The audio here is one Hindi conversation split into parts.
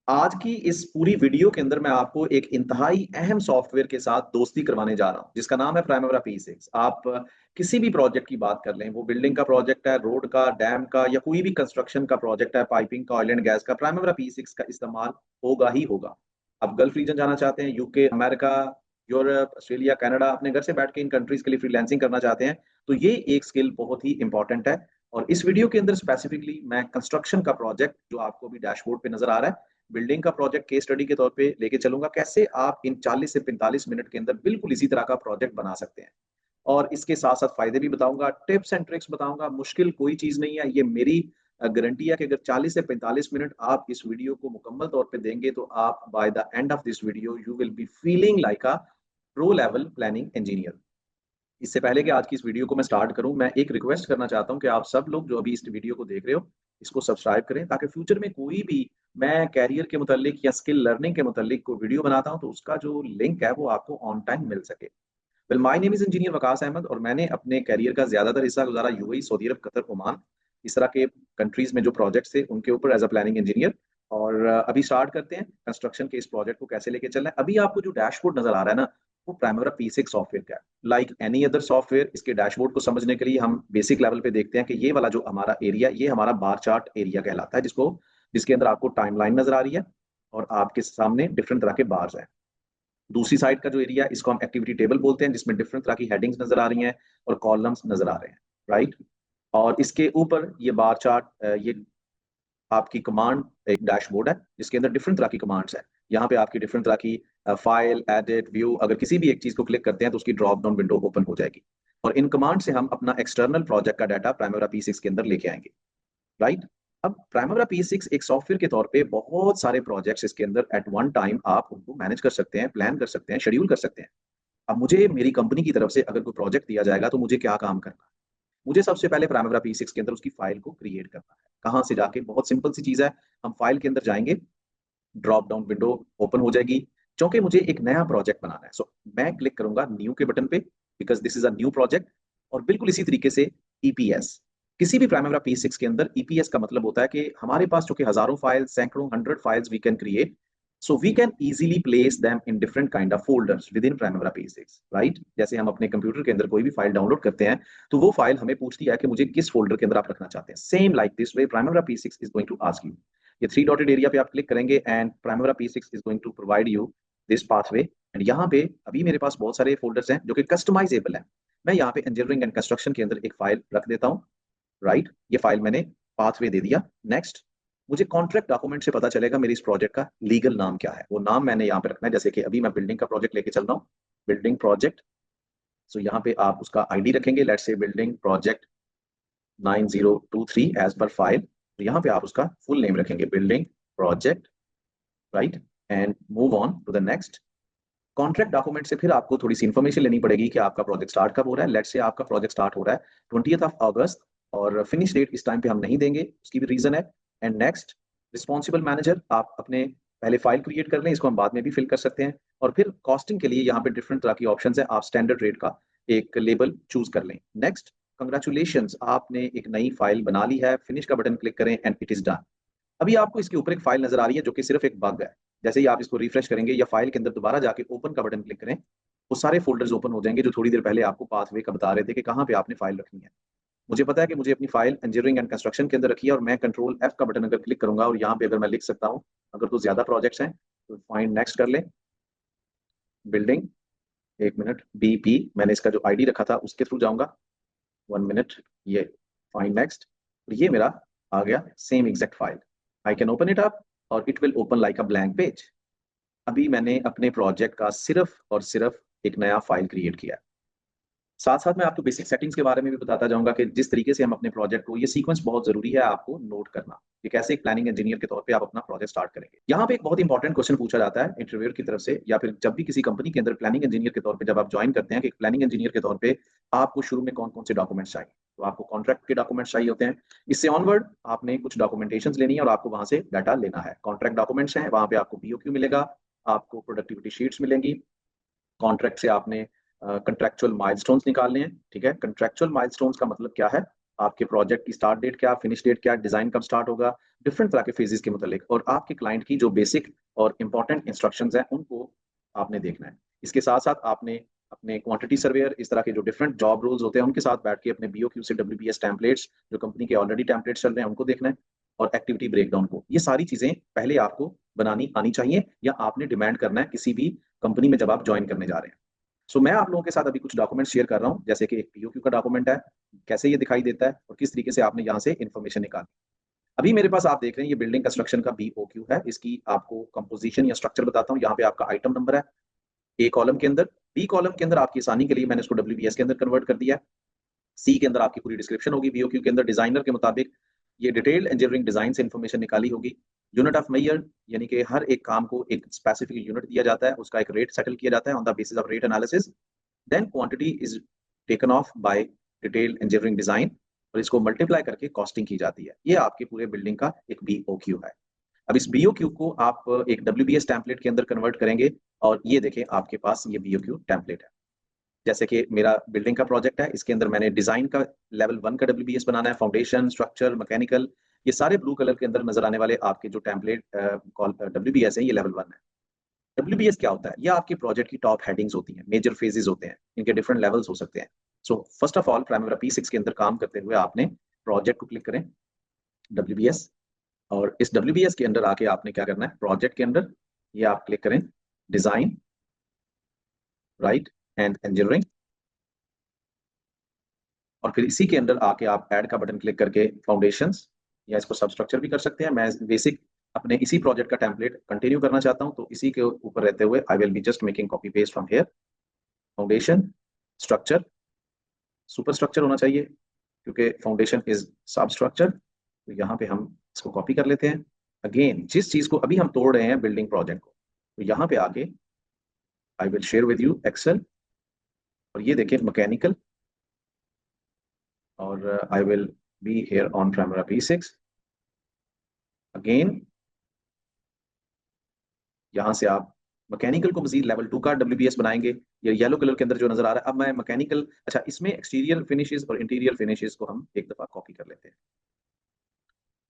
आज की इस पूरी वीडियो के अंदर मैं आपको एक इंतहाई अहम सॉफ्टवेयर के साथ दोस्ती करवाने जा रहा हूं, जिसका नाम है प्राइमेरा P6। आप किसी भी प्रोजेक्ट की बात कर लें, वो बिल्डिंग का प्रोजेक्ट है, रोड का, डैम का, या कोई भी कंस्ट्रक्शन का प्रोजेक्ट है, पाइपिंग का, ऑयल एंड गैस का, प्राइमेरा P6 का इस्तेमाल होगा ही होगा। आप गल्फ रीजन जाना चाहते हैं, UK, America, Europe, Australia, Canada, अपने घर से बैठ के इन कंट्रीज के लिए फ्रीलांसिंग करना चाहते हैं, तो ये एक स्किल बहुत ही इंपॉर्टेंट है। और इस वीडियो के अंदर स्पेसिफिकली मैं कंस्ट्रक्शन का प्रोजेक्ट, जो आपको भी डैशबोर्ड पे नजर आ रहा है, बिल्डिंग का प्रोजेक्ट केस स्टडी के तौर पे लेके चलूंगा, कैसे आप इन 40 से 45 मिनट के अंदर बिल्कुल इसी तरह का प्रोजेक्ट बना सकते हैं। और इसके साथ साथ फायदे भी बताऊंगा, टिप्स एंड ट्रिक्स बताऊंगा। मुश्किल कोई चीज नहीं है, ये मेरी गारंटी है कि अगर 40 से 45 मिनट आप इस वीडियो को मुकम्मल तौर पे देंगे, तो आप by the end of this video you will be feeling like a pro level planning engineer. इससे पहले कि आज की इस वीडियो को मैं स्टार्ट करूं, मैं एक रिक्वेस्ट करना चाहता हूं कि आप सब लोग जो अभी इस वीडियो को देख रहे हो, इसको सब्सक्राइब करें, ताकि फ्यूचर में कोई भी मैं कैरियर के मुतालिक या स्किल लर्निंग के मुतालिक कोई वीडियो बनाता हूं, तो उसका जो लिंक है वो आपको ऑन टाइम मिल सके। Well, my name is engineer Waqas Ahmed, और मैंने अपने कैरियर का ज्यादातर हिस्सा गुजारा UAE, Saudi Arab, Qatar, Oman, इस तरह के कंट्रीज में जो प्रोजेक्ट्स थे उनके ऊपर एज अ प्लानिंग इंजीनियर। और अभी स्टार्ट करते हैं कंस्ट्रक्शन के इस प्रोजेक्ट को कैसे लेके चलना है। अभी आपको जो डैशबोर्ड नजर आ रहा है ना, वो प्राइमरा P6 सॉफ्टवेयर का है। लाइक एनी अदर सॉफ्टवेयर, इसके डैशबोर्ड को समझने के लिए हम बेसिक लेवल पे देखते हैं कि ये वाला जो हमारा एरिया, ये हमारा बार चार्ट एरिया कहलाता है, जिसके अंदर आपको टाइमलाइन नजर आ रही है और आपके सामने डिफरेंट तरह के बार्स हैं। दूसरी साइड का जो एरिया, इसको हम एक्टिविटी टेबल बोलते हैं, जिसमें डिफरेंट तरह की हेडिंग्स नजर आ रही हैं और कॉलम्स नजर आ रहे हैं। राइट। और इसके ऊपर ये बार चार्ट, ये आपकी कमांड एक डैशबोर्ड है, जिसके अंदर डिफरेंट तरह की कमांड्स हैं। यहाँ पे आपकी डिफरेंट तरह की फाइल, एडिट, व्यू, अगर किसी भी एक चीज को क्लिक करते हैं तो उसकी ड्रॉप डाउन विंडो ओपन हो जाएगी। और इन कमांड से हम अपना एक्सटर्नल प्रोजेक्ट का डाटा प्राइमरा P6 के अंदर लेके आएंगे। राइट। अब प्राइमरा P6 एक सॉफ्टवेयर के तौर पे बहुत सारे प्रोजेक्ट्स इसके अंदर एट वन टाइम आप उनको मैनेज कर सकते हैं, प्लान कर सकते हैं, शेड्यूल कर सकते हैं। अब मुझे मेरी कंपनी की तरफ से अगर कोई प्रोजेक्ट दिया जाएगा, तो मुझे क्या काम करना है? मुझे सबसे पहले प्राइमरा P6 के अंदर उसकी फाइल को क्रिएट करना है। कहाँ से जाके? बहुत सिंपल सी चीज है। हम फाइल के अंदर जाएंगे, ड्रॉप डाउन विंडो ओपन हो जाएगी। क्योंकि मुझे एक नया प्रोजेक्ट बनाना है, सो मैं क्लिक करूंगा न्यू के बटन पे, because this is a new project. और बिल्कुल इसी तरीके से ईपीएस, किसी भी प्राइमरा P6 के अंदर ईपीएस का मतलब होता है कि हमारे पास चूंकि हजारों फाइल, सैकड़ों, 100 files we can create, so we can easily place them in different kind of folders within Primavera P6। Right. जैसे हम अपने कंप्यूटर के अंदर कोई भी फाइल डाउनलोड करते हैं, तो वो फाइल हमें पूछती है कि मुझे किस फोल्डर के अंदर आप रखना चाहते हैं। Same like this way Primavera P6 is going to ask you. ये थ्री डॉटेड एरिया पे आप क्लिक करेंगे and Primavera P6 is going to provide you this pathway. And यहाँ पे अभी मेरे पास बहुत सारे फोल्डर्स हैं जो कि कस्टमाइजेबल हैं। मैं यहाँ पे इंजीनियरिंग एंड कंस्ट्रक्शन के अंदर एक फाइल रख देता हूँ। राइट। ये फाइल मैंने पाथवे दे दिया। नेक्स्ट, मुझे कॉन्ट्रैक्ट डॉक्यूमेंट से पता चलेगा मेरी इस प्रोजेक्ट का लीगल नाम क्या है। वो नाम मैंने यहाँ पे रखना है। जैसे कि अभी मैं बिल्डिंग का प्रोजेक्ट लेके चल रहा हूँ, बिल्डिंग प्रोजेक्ट। सो यहाँ पे आप उसका आईडी रखेंगे, let's say building project 9023 as per file. तो यहाँ पे आप उसका फुल नेम रखेंगे, building project. Right. And move on to the next. Contract document से फिर आपको थोड़ी सी इन्फॉर्मेशन लेनी पड़ेगी कि आपका प्रोजेक्ट स्टार्ट कब हो रहा है। लेट्स से आपका प्रोजेक्ट स्टार्ट हो रहा है 20th ऑफ अगस्त, और फिनिश डेट इस टाइम पे हम नहीं देंगे, उसकी भी रीजन है। एंड नेक्स्ट, रिस्पॉन्सिबल मैनेजर, आप अपने पहले फाइल क्रिएट कर लें, इसको हम बाद में भी फिल कर सकते हैं। और फिर कॉस्टिंग के लिए यहाँ पे डिफरेंट तरह की ऑप्शन है, आप स्टैंडर्ड रेट का एक लेबल चूज कर लें। नेक्स्ट, कंग्रेचुलेशन, आपने एक नई फाइल बना ली है, फिनिश का बटन क्लिक करें एंड इट इज डन। अभी आपको इसके ऊपर एक फाइल नजर आ रही है जो कि सिर्फ एक बग है। जैसे ही आप इसको रिफ्रेश करेंगे या फाइल के अंदर दोबारा जाके ओपन का बटन क्लिक करें, वो सारे फोल्डर्स ओपन हो जाएंगे जो थोड़ी देर पहले आपको पाथवे का बता रहे थे कि कहाँ पे आपने फाइल रखनी है। मुझे पता है कि मुझे अपनी फाइल इंजीनियरिंग एंड कंस्ट्रक्शन के अंदर रखी है, और मैं कंट्रोल F का बटन अगर क्लिक करूंगा, और यहाँ पे अगर मैं लिख सकता हूँ, अगर तो ज्यादा प्रोजेक्ट्स हैं तो फाइंड नेक्स्ट कर ले, बिल्डिंग, एक मिनट, BP, मैंने इसका जो आईडी रखा था उसके थ्रू जाऊंगा, 1 मिनट, ये फाइंड नेक्स्ट, ये मेरा आ गया same exact file. I can open it up और it will open like a blank page. अभी मैंने अपने प्रोजेक्ट का सिर्फ और सिर्फ एक नया फाइल क्रिएट किया है। साथ साथ मैं आपको बेसिक सेटिंग्स के बारे में भी बताता जाऊंगा कि जिस तरीके से हम अपने प्रोजेक्ट को, ये सीक्वेंस बहुत जरूरी है आपको नोट करना कि कैसे एक प्लानिंग इंजीनियर के तौर पे आप अपना प्रोजेक्ट स्टार्ट करेंगे। यहाँ पे एक बहुत इंपॉर्टेंट क्वेश्चन पूछा जाता है इंटरव्यूअर की तरफ से, या फिर जब भी किसी कंपनी के अंदर प्लानिंग इंजीनियर के तौर पे जब आप ज्वाइन करते हैं, कि प्लानिंग इंजीनियर के तौर पे आपको शुरू में कौन कौन से डॉक्यूमेंट्स चाहिए। तो आपको कॉन्ट्रैक्ट के डॉक्यूमेंट्स चाहिए होते हैं। इससे ऑनवर्ड आपने कुछ डॉक्यूमेंटेशन लेनी है और आपको वहां से डाटा लेना है। कॉन्ट्रैक्ट डॉक्यूमेंट्स हैं, वहां पे आपको POQ मिलेगा, आपको प्रोडक्टिविटी शीट्स मिलेंगी। कॉन्ट्रैक्ट से आपने कंट्रैक्चुअल माइलस्टोन्स निकालने हैं। ठीक है, कंट्रैक्चुअल माइलस्टोन्स का मतलब क्या है? आपके प्रोजेक्ट की स्टार्ट डेट क्या, फिनिश डेट क्या, डिजाइन कब स्टार्ट होगा, डिफरेंट तरह के फेजेस के मुतालिक, और आपके क्लाइंट की जो बेसिक और इंपॉर्टेंट इंस्ट्रक्शंस हैं उनको आपने देखना है। इसके साथ साथ आपने अपने क्वांटिटी सर्वेयर, इस तरह के जो डिफरेंट जॉब रोल्स होते हैं उनके साथ बैठ के अपने बीओक्यू से डब्ल्यूबीएस टेम्पलेट्स, जो कंपनी के ऑलरेडी टेम्पलेट्स चल रहे हैं उनको देखना है, और एक्टिविटी ब्रेकडाउन को। ये सारी चीजें पहले आपको बनानी आनी चाहिए, या आपने डिमांड करना है किसी भी कंपनी में जब आप ज्वाइन करने जा रहे हैं। सो मैं आप लोगों के साथ अभी कुछ डॉक्यूमेंट शेयर कर रहा हूँ, जैसे कि एक पीओक्यू का डॉक्यूमेंट है, कैसे ये दिखाई देता है और किस तरीके से आपने यहाँ से इंफॉर्मेशन निकाली। अभी मेरे पास आप देख रहे हैं ये बिल्डिंग कंस्ट्रक्शन का बीओक्यू है। इसकी आपको कंपोजिशन या स्ट्रक्चर बताता हूँ। यहाँ पे आपका आइटम नंबर है ए कॉलम के अंदर। बी कॉलम के अंदर आपकी आसानी के लिए मैंने इसको डब्ल्यूबीएस के अंदर कन्वर्ट कर दिया है। सी के अंदर आपकी पूरी डिस्क्रिप्शन होगी। बीओक्यू के अंदर डिजाइनर के मुताबिक ये डिटेल्ड इंजीनियरिंग डिजाइन से इंफॉर्मेशन निकाली होगी। यूनिट ऑफ मेजर, यानी कि हर एक काम को एक स्पेसिफिक यूनिट दिया जाता है, उसका एक रेट सेटल किया जाता है on the basis of rate analysis. Then quantity is taken off by detailed engineering design, और इसको मल्टीप्लाई करके कॉस्टिंग की जाती है। ये आपके पूरे बिल्डिंग का एक बीओक्यू है। अब इस बीओक्यू को आप एक डब्ल्यूबीएस टेम्पलेट के अंदर कन्वर्ट करेंगे, और ये देखें आपके पास ये बीओक्यू टेम्पलेट है। जैसे कि मेरा बिल्डिंग का प्रोजेक्ट है, इसके अंदर मैंने डिजाइन का लेवल 1 का डब्ल्यूबीएस बनाना है, फाउंडेशन, स्ट्रक्चर, मैकेनिकल, ये सारे ब्लू कलर के अंदर नजर आने वाले आपके जो टेम्पलेट डब्ल्यूबीएस है, ये लेवल 1 है। डब्ल्यूबीएस क्या होता है? ये आपके प्रोजेक्ट की टॉप हेडिंग्स होती हैं, मेजर फेजेस होते हैं, इनके डिफरेंट लेवल्स हो सकते हैं। So first of all primary P6 के अंदर काम करते हुए आपने प्रोजेक्ट को क्लिक करें, डब्ल्यूबीएस, और इस डब्ल्यूबीएस के अंदर आके आपने क्या करना है, प्रोजेक्ट के अंदर ये आप क्लिक करें, डिजाइन, राइट, एंड इंजीनियरिंग, और फिर इसी के अंदर आके आप ऐड का बटन क्लिक करके फाउंडेशंस, या इसको सब स्ट्रक्चर भी कर सकते हैं। मैं बेसिक अपने इसी प्रोजेक्ट का टेम्पलेट कंटिन्यू करना चाहता हूं, तो इसी के ऊपर रहते हुए आई will be just making copy paste from here. Foundation, structure, super structure होना चाहिए क्योंकि फाउंडेशन इज सब स्ट्रक्चर, तो यहाँ पे हम इसको कॉपी कर लेते हैं। अगेन जिस चीज को अभी हम तोड़ रहे हैं बिल्डिंग प्रोजेक्ट को, तो यहाँ पे आके I will share with you Excel, और ये देखिए मैकेनिकल, और I will be here on primary P6। Again यहाँ से आप मैकेनिकल को मजीद लेवल 2 का डब्ल्यूबीएस बनाएंगे। ये येलो कलर के अंदर जो नजर आ रहा है, अब मैं मैकेनिकल, अच्छा इसमें एक्सटीरियर फिनिशेस और इंटीरियर फिनिशेस को हम एक दफा कॉपी कर लेते हैं,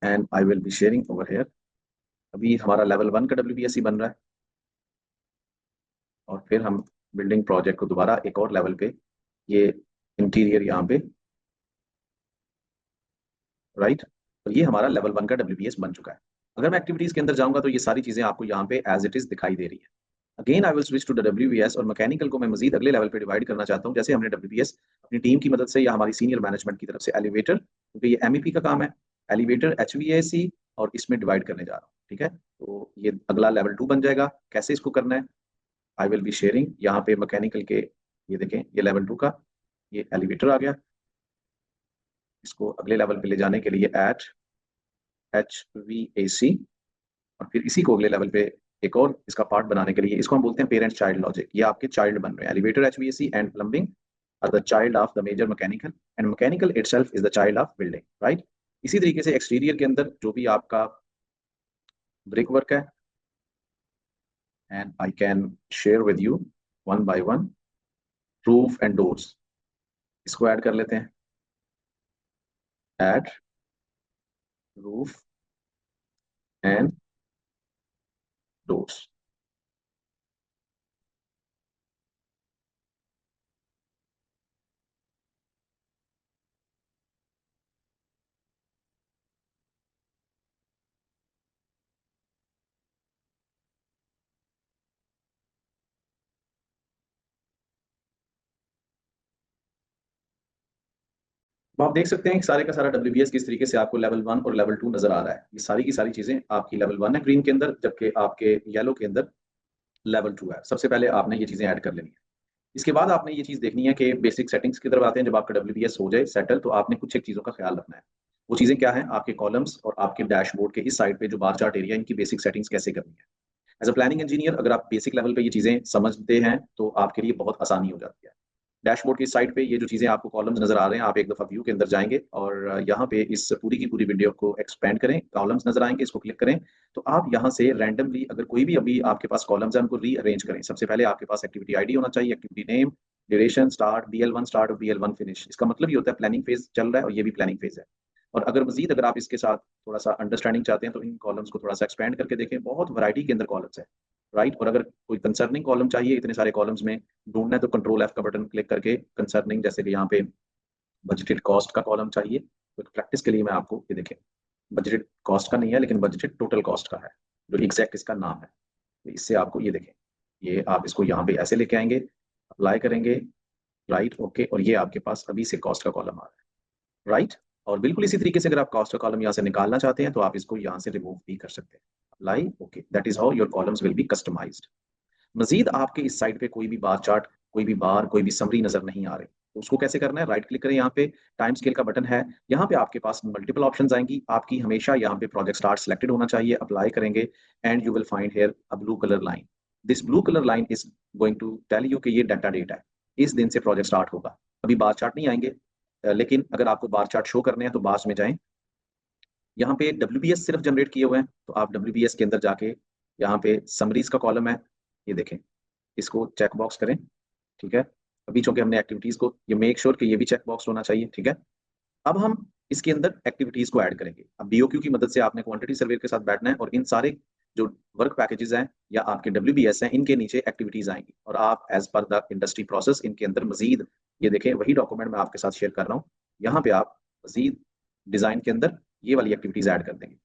and I will be sharing over here. अभी हमारा लेवल 1 का डब्ल्यूबीएस ही बन रहा है, और फिर हम बिल्डिंग प्रोजेक्ट को दोबारा एक और लेवल पे, ये इंटीरियर यहाँ पे, राइट, तो ये हमारा लेवल 1 का डब्ल्यूबीएस बन चुका है। अगर मैं एक्टिविटीज के अंदर जाऊंगा तो ये सारी चीजें आपको यहाँ पे एज इट इज दिखाई दे रही है। Again I will switch to the WBS, और मैकेनिकल को मैं मजीद अगले लेवल पे डिवाइड करना चाहता हूँ। जैसे हमने डब्ल्यूबीएस अपनी टीम की मदद से या हमारी सीनियर मैनेजमेंट की तरफ से एलिवेटर, क्योंकि ये एमईपी का काम है, एलिवेटर, एचवीएसी, और इसमें डिवाइड करने जा रहा हूँ। ठीक है, तो ये अगला लेवल 2 बन जाएगा। कैसे इसको करना है, आई विल बी शेयरिंग यहाँ पे मैकेनिकल के, ये देखें ये लेवल 2 का ये एलिवेटर आ गया। इसको अगले लेवल पे ले जाने के लिए एट HVAC, और फिर इसी को अगले लेवल पे एक और इसका पार्ट बनाने के लिए, इसको हम बोलते हैं पेरेंट चाइल्ड लॉजिक। ये आपके चाइल्ड बन रहे हैं। Elevator, HVAC and plumbing are the child of the major mechanical, and mechanical itself is the child of building, right. इसी तरीके से एक्सटीरियर के अंदर जो भी आपका ब्रिक वर्क है, and I can share with you one by one. Roof and doors, इसको ऐड कर लेते हैं, ऐड रूफ एंड डोर्स। तो आप देख सकते हैं कि सारे का सारा डब्ल्यूबीएस किस तरीके से आपको लेवल 1 और लेवल 2 नजर आ रहा है। ये सारी की सारी चीजें आपकी लेवल 1 है ग्रीन के अंदर, जबकि आपके येलो के अंदर लेवल 2 है। सबसे पहले आपने ये चीजें ऐड कर लेनी है। इसके बाद आपने ये चीज देखनी है कि बेसिक सेटिंग्स की तरफ आते हैं। जब आपका डब्ल्यूबीएस हो जाए सेटल, तो आपने कुछ एक चीजों का ख्याल रखना है। वो चीजें क्या है, आपके कॉलम्स और आपके डैशबोर्ड के इस साइड पे जो बार चार्ट एरिया, इनकी बेसिक सेटिंग्स कैसे करनी है। एज अ प्लानिंग इंजीनियर अगर आप बेसिक लेवल पे ये चीजें समझते हैं तो आपके लिए बहुत आसानी हो जाती है। डैशबोर्ड की साइड पे ये जो चीजें आपको कॉलम्स नजर आ रहे हैं, आप एक दफा व्यू के अंदर जाएंगे और यहाँ पे इस पूरी की पूरी विंडो को एक्सपेंड करें, कॉलम्स नजर आएंगे, इसको क्लिक करें, तो आप यहाँ से रैंडमली अगर कोई भी अभी आपके पास कॉलम्स है उनको रीअरेंज करें। सबसे पहले आपके पास एक्टिविटी आईडी होना चाहिए, activity name, duration start, BL1 start और BL1 फिनिश। इसका मतलब ये होता है प्लानिंग फेज चल रहा है और ये भी प्लानिंग फेज है। और अगर मजीद अगर आप इसके साथ थोड़ा सा अंडरस्टैंडिंग चाहते हैं तो इन कॉलम्स को थोड़ा सा एक्सपेंड करके देखें, बहुत वैरायटी के अंदर कॉलम्स है, राइट। और अगर कोई कंसर्निंग कॉलम चाहिए इतने सारे कॉलम्स में ढूंढना है तो कंट्रोल F का बटन क्लिक करके कंसर्निंग, जैसे कि यहाँ पे बजटेड कॉस्ट का कॉलम चाहिए तो प्रैक्टिस के लिए मैं आपको ये देखें, बजटेड कॉस्ट का नहीं है लेकिन बजटेड टोटल कॉस्ट का है, जो एग्जैक्ट इसका नाम है। तो इससे आपको ये देखें, ये आप इसको यहाँ पे ऐसे लेके आएंगे, अप्लाई करेंगे, राइट, ओके, और ये आपके पास अभी से कॉस्ट का कॉलम आ रहा है, राइट। और बिल्कुल इसी तरीके से अगर आप कॉस्ट का कॉलम यहाँ से निकालना चाहते हैं तो आप इसको यहाँ से रिमूव भी कर सकते हैं, apply, okay, that is how your columns will be customized. Majeed आपके इस साइड पे कोई भी बार चार्ट, कोई भी बार, कोई भी समरी नजर नहीं आ रही, तो उसको कैसे करना है, राइट क्लिक करें, यहाँ पे टाइम स्केल का बटन है, यहाँ पे आपके पास मल्टीपल ऑप्शंस आएंगी, आपकी हमेशा यहाँ पे प्रोजेक्ट स्टार्ट सिलेक्टेड होना चाहिए, अप्लाई करेंगे and you will find here a blue colour line. This blue colour line is going to tell you कि ये डाटा डेट है, इस दिन से प्रोजेक्ट स्टार्ट होगा। अभी बार चार्ट नहीं आएंगे, लेकिन अगर आपको बार चार्ट शो करने हैं तो बार्स में जाएं, यहाँ पे WBS सिर्फ जनरेट किए हुए हैं तो आप WBS के अंदर जाके यहाँ पे समरीज का कॉलम है, ये देखें, इसको चेक बॉक्स करें, ठीक है। अभी चूंकि हमने एक्टिविटीज को, ये मेक श्योर कि ये भी चेक बॉक्स होना चाहिए, ठीक है। अब हम इसके अंदर एक्टिविटीज को ऐड करेंगे। अब BOQ की मदद से आपने क्वांटिटी सर्वे के साथ बैठना है और इन सारे जो वर्क पैकेजेस हैं या आपके WBS हैं इनके नीचे एक्टिविटीज आएंगी और आप as per the industry process इनके अंदर मजीद, ये देखें वही डॉक्यूमेंट मैं आपके साथ शेयर कर रहा हूँ, यहाँ पे आप मजीद डिजाइन के अंदर ये वाली एक्टिविटीज ऐड कर देंगे।